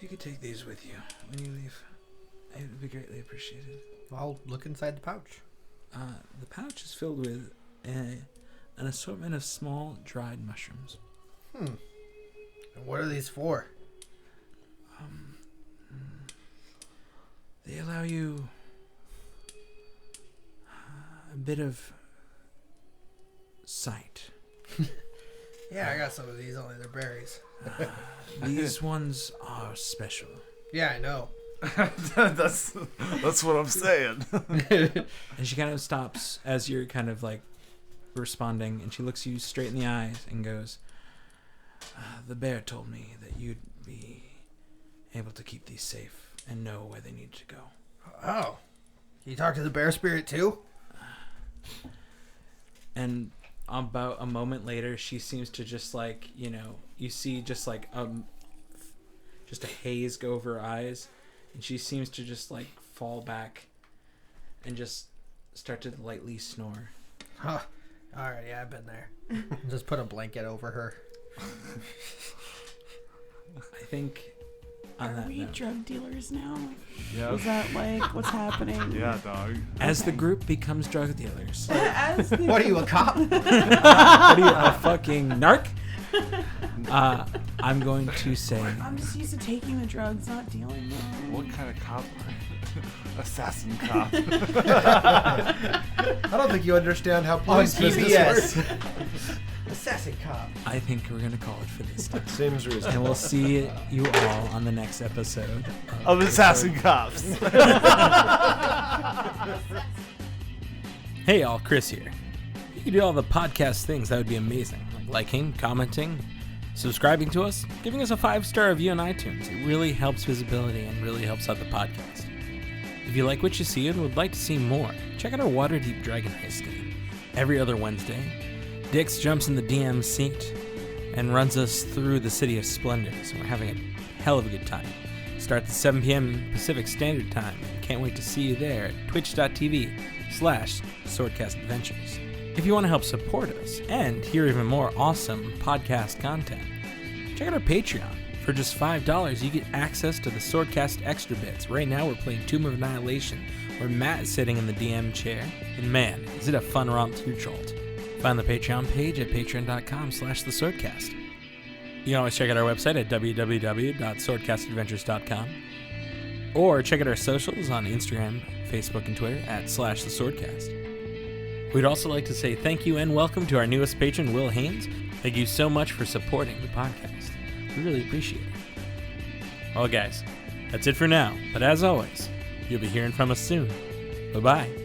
could take these with you when you leave, it would be greatly appreciated." I'll look inside the pouch. The pouch is filled with an assortment of small dried mushrooms. And what are these for? They allow you a bit of sight. Yeah, I got some of these. Only they're berries. These ones are special. Yeah, I know. That's what I'm saying. And she kind of stops as you're kind of like responding, and she looks you straight in the eyes and goes, "The bear told me that you'd be able to keep these safe and know where they need to go." Oh, you talk to the bear spirit too? And about a moment later, she seems to just like, you see just like just a haze go over her eyes, and she seems to just like fall back and just start to lightly snore. Huh. All right, yeah, I've been there. Just put a blanket over her. I think on Are that we note, drug dealers now? Yeah. Is that like what's happening? Yeah, dog. as the Okay. group becomes drug dealers, As the What are you, a cop? what are you, a fucking narc? I'm going to say I'm just used to taking the drugs, not dealing them. What kind of cop are you? Assassin cop. I don't think you understand how On police business PBS. works. Assassin cop. I think we're gonna call it for this time, Seems reasonable. and we'll see you all on the next episode Of Assassin Cops. Hey all, Chris here. If you could do all the podcast things, that would be amazing. Like liking, commenting, subscribing to us, giving us a 5-star review on iTunes. It really helps visibility and really helps out the podcast. If you like what you see and would like to see more, check out our Waterdeep Dragon Heist game. Every other Wednesday, Dix jumps in the DM seat and runs us through the City of Splendors, and we're having a hell of a good time. Starts at 7 p.m. Pacific Standard Time, and can't wait to see you there at twitch.tv/swordcastadventures. If you want to help support us and hear even more awesome podcast content, check out our Patreon. For just $5, you get access to the Swordcast Extra Bits. Right now we're playing Tomb of Annihilation, where Matt is sitting in the DM chair, and man, is it a fun romp through Jolt. Find the Patreon page at patreon.com/theswordcast. You can always check out our website at www.swordcastadventures.com, or check out our socials on Instagram, Facebook, and Twitter at /theswordcast. We'd also like to say thank you and welcome to our newest patron, Will Haynes. Thank you so much for supporting the podcast. We really appreciate it. Well, guys, that's it for now. But as always, you'll be hearing from us soon. Bye-bye.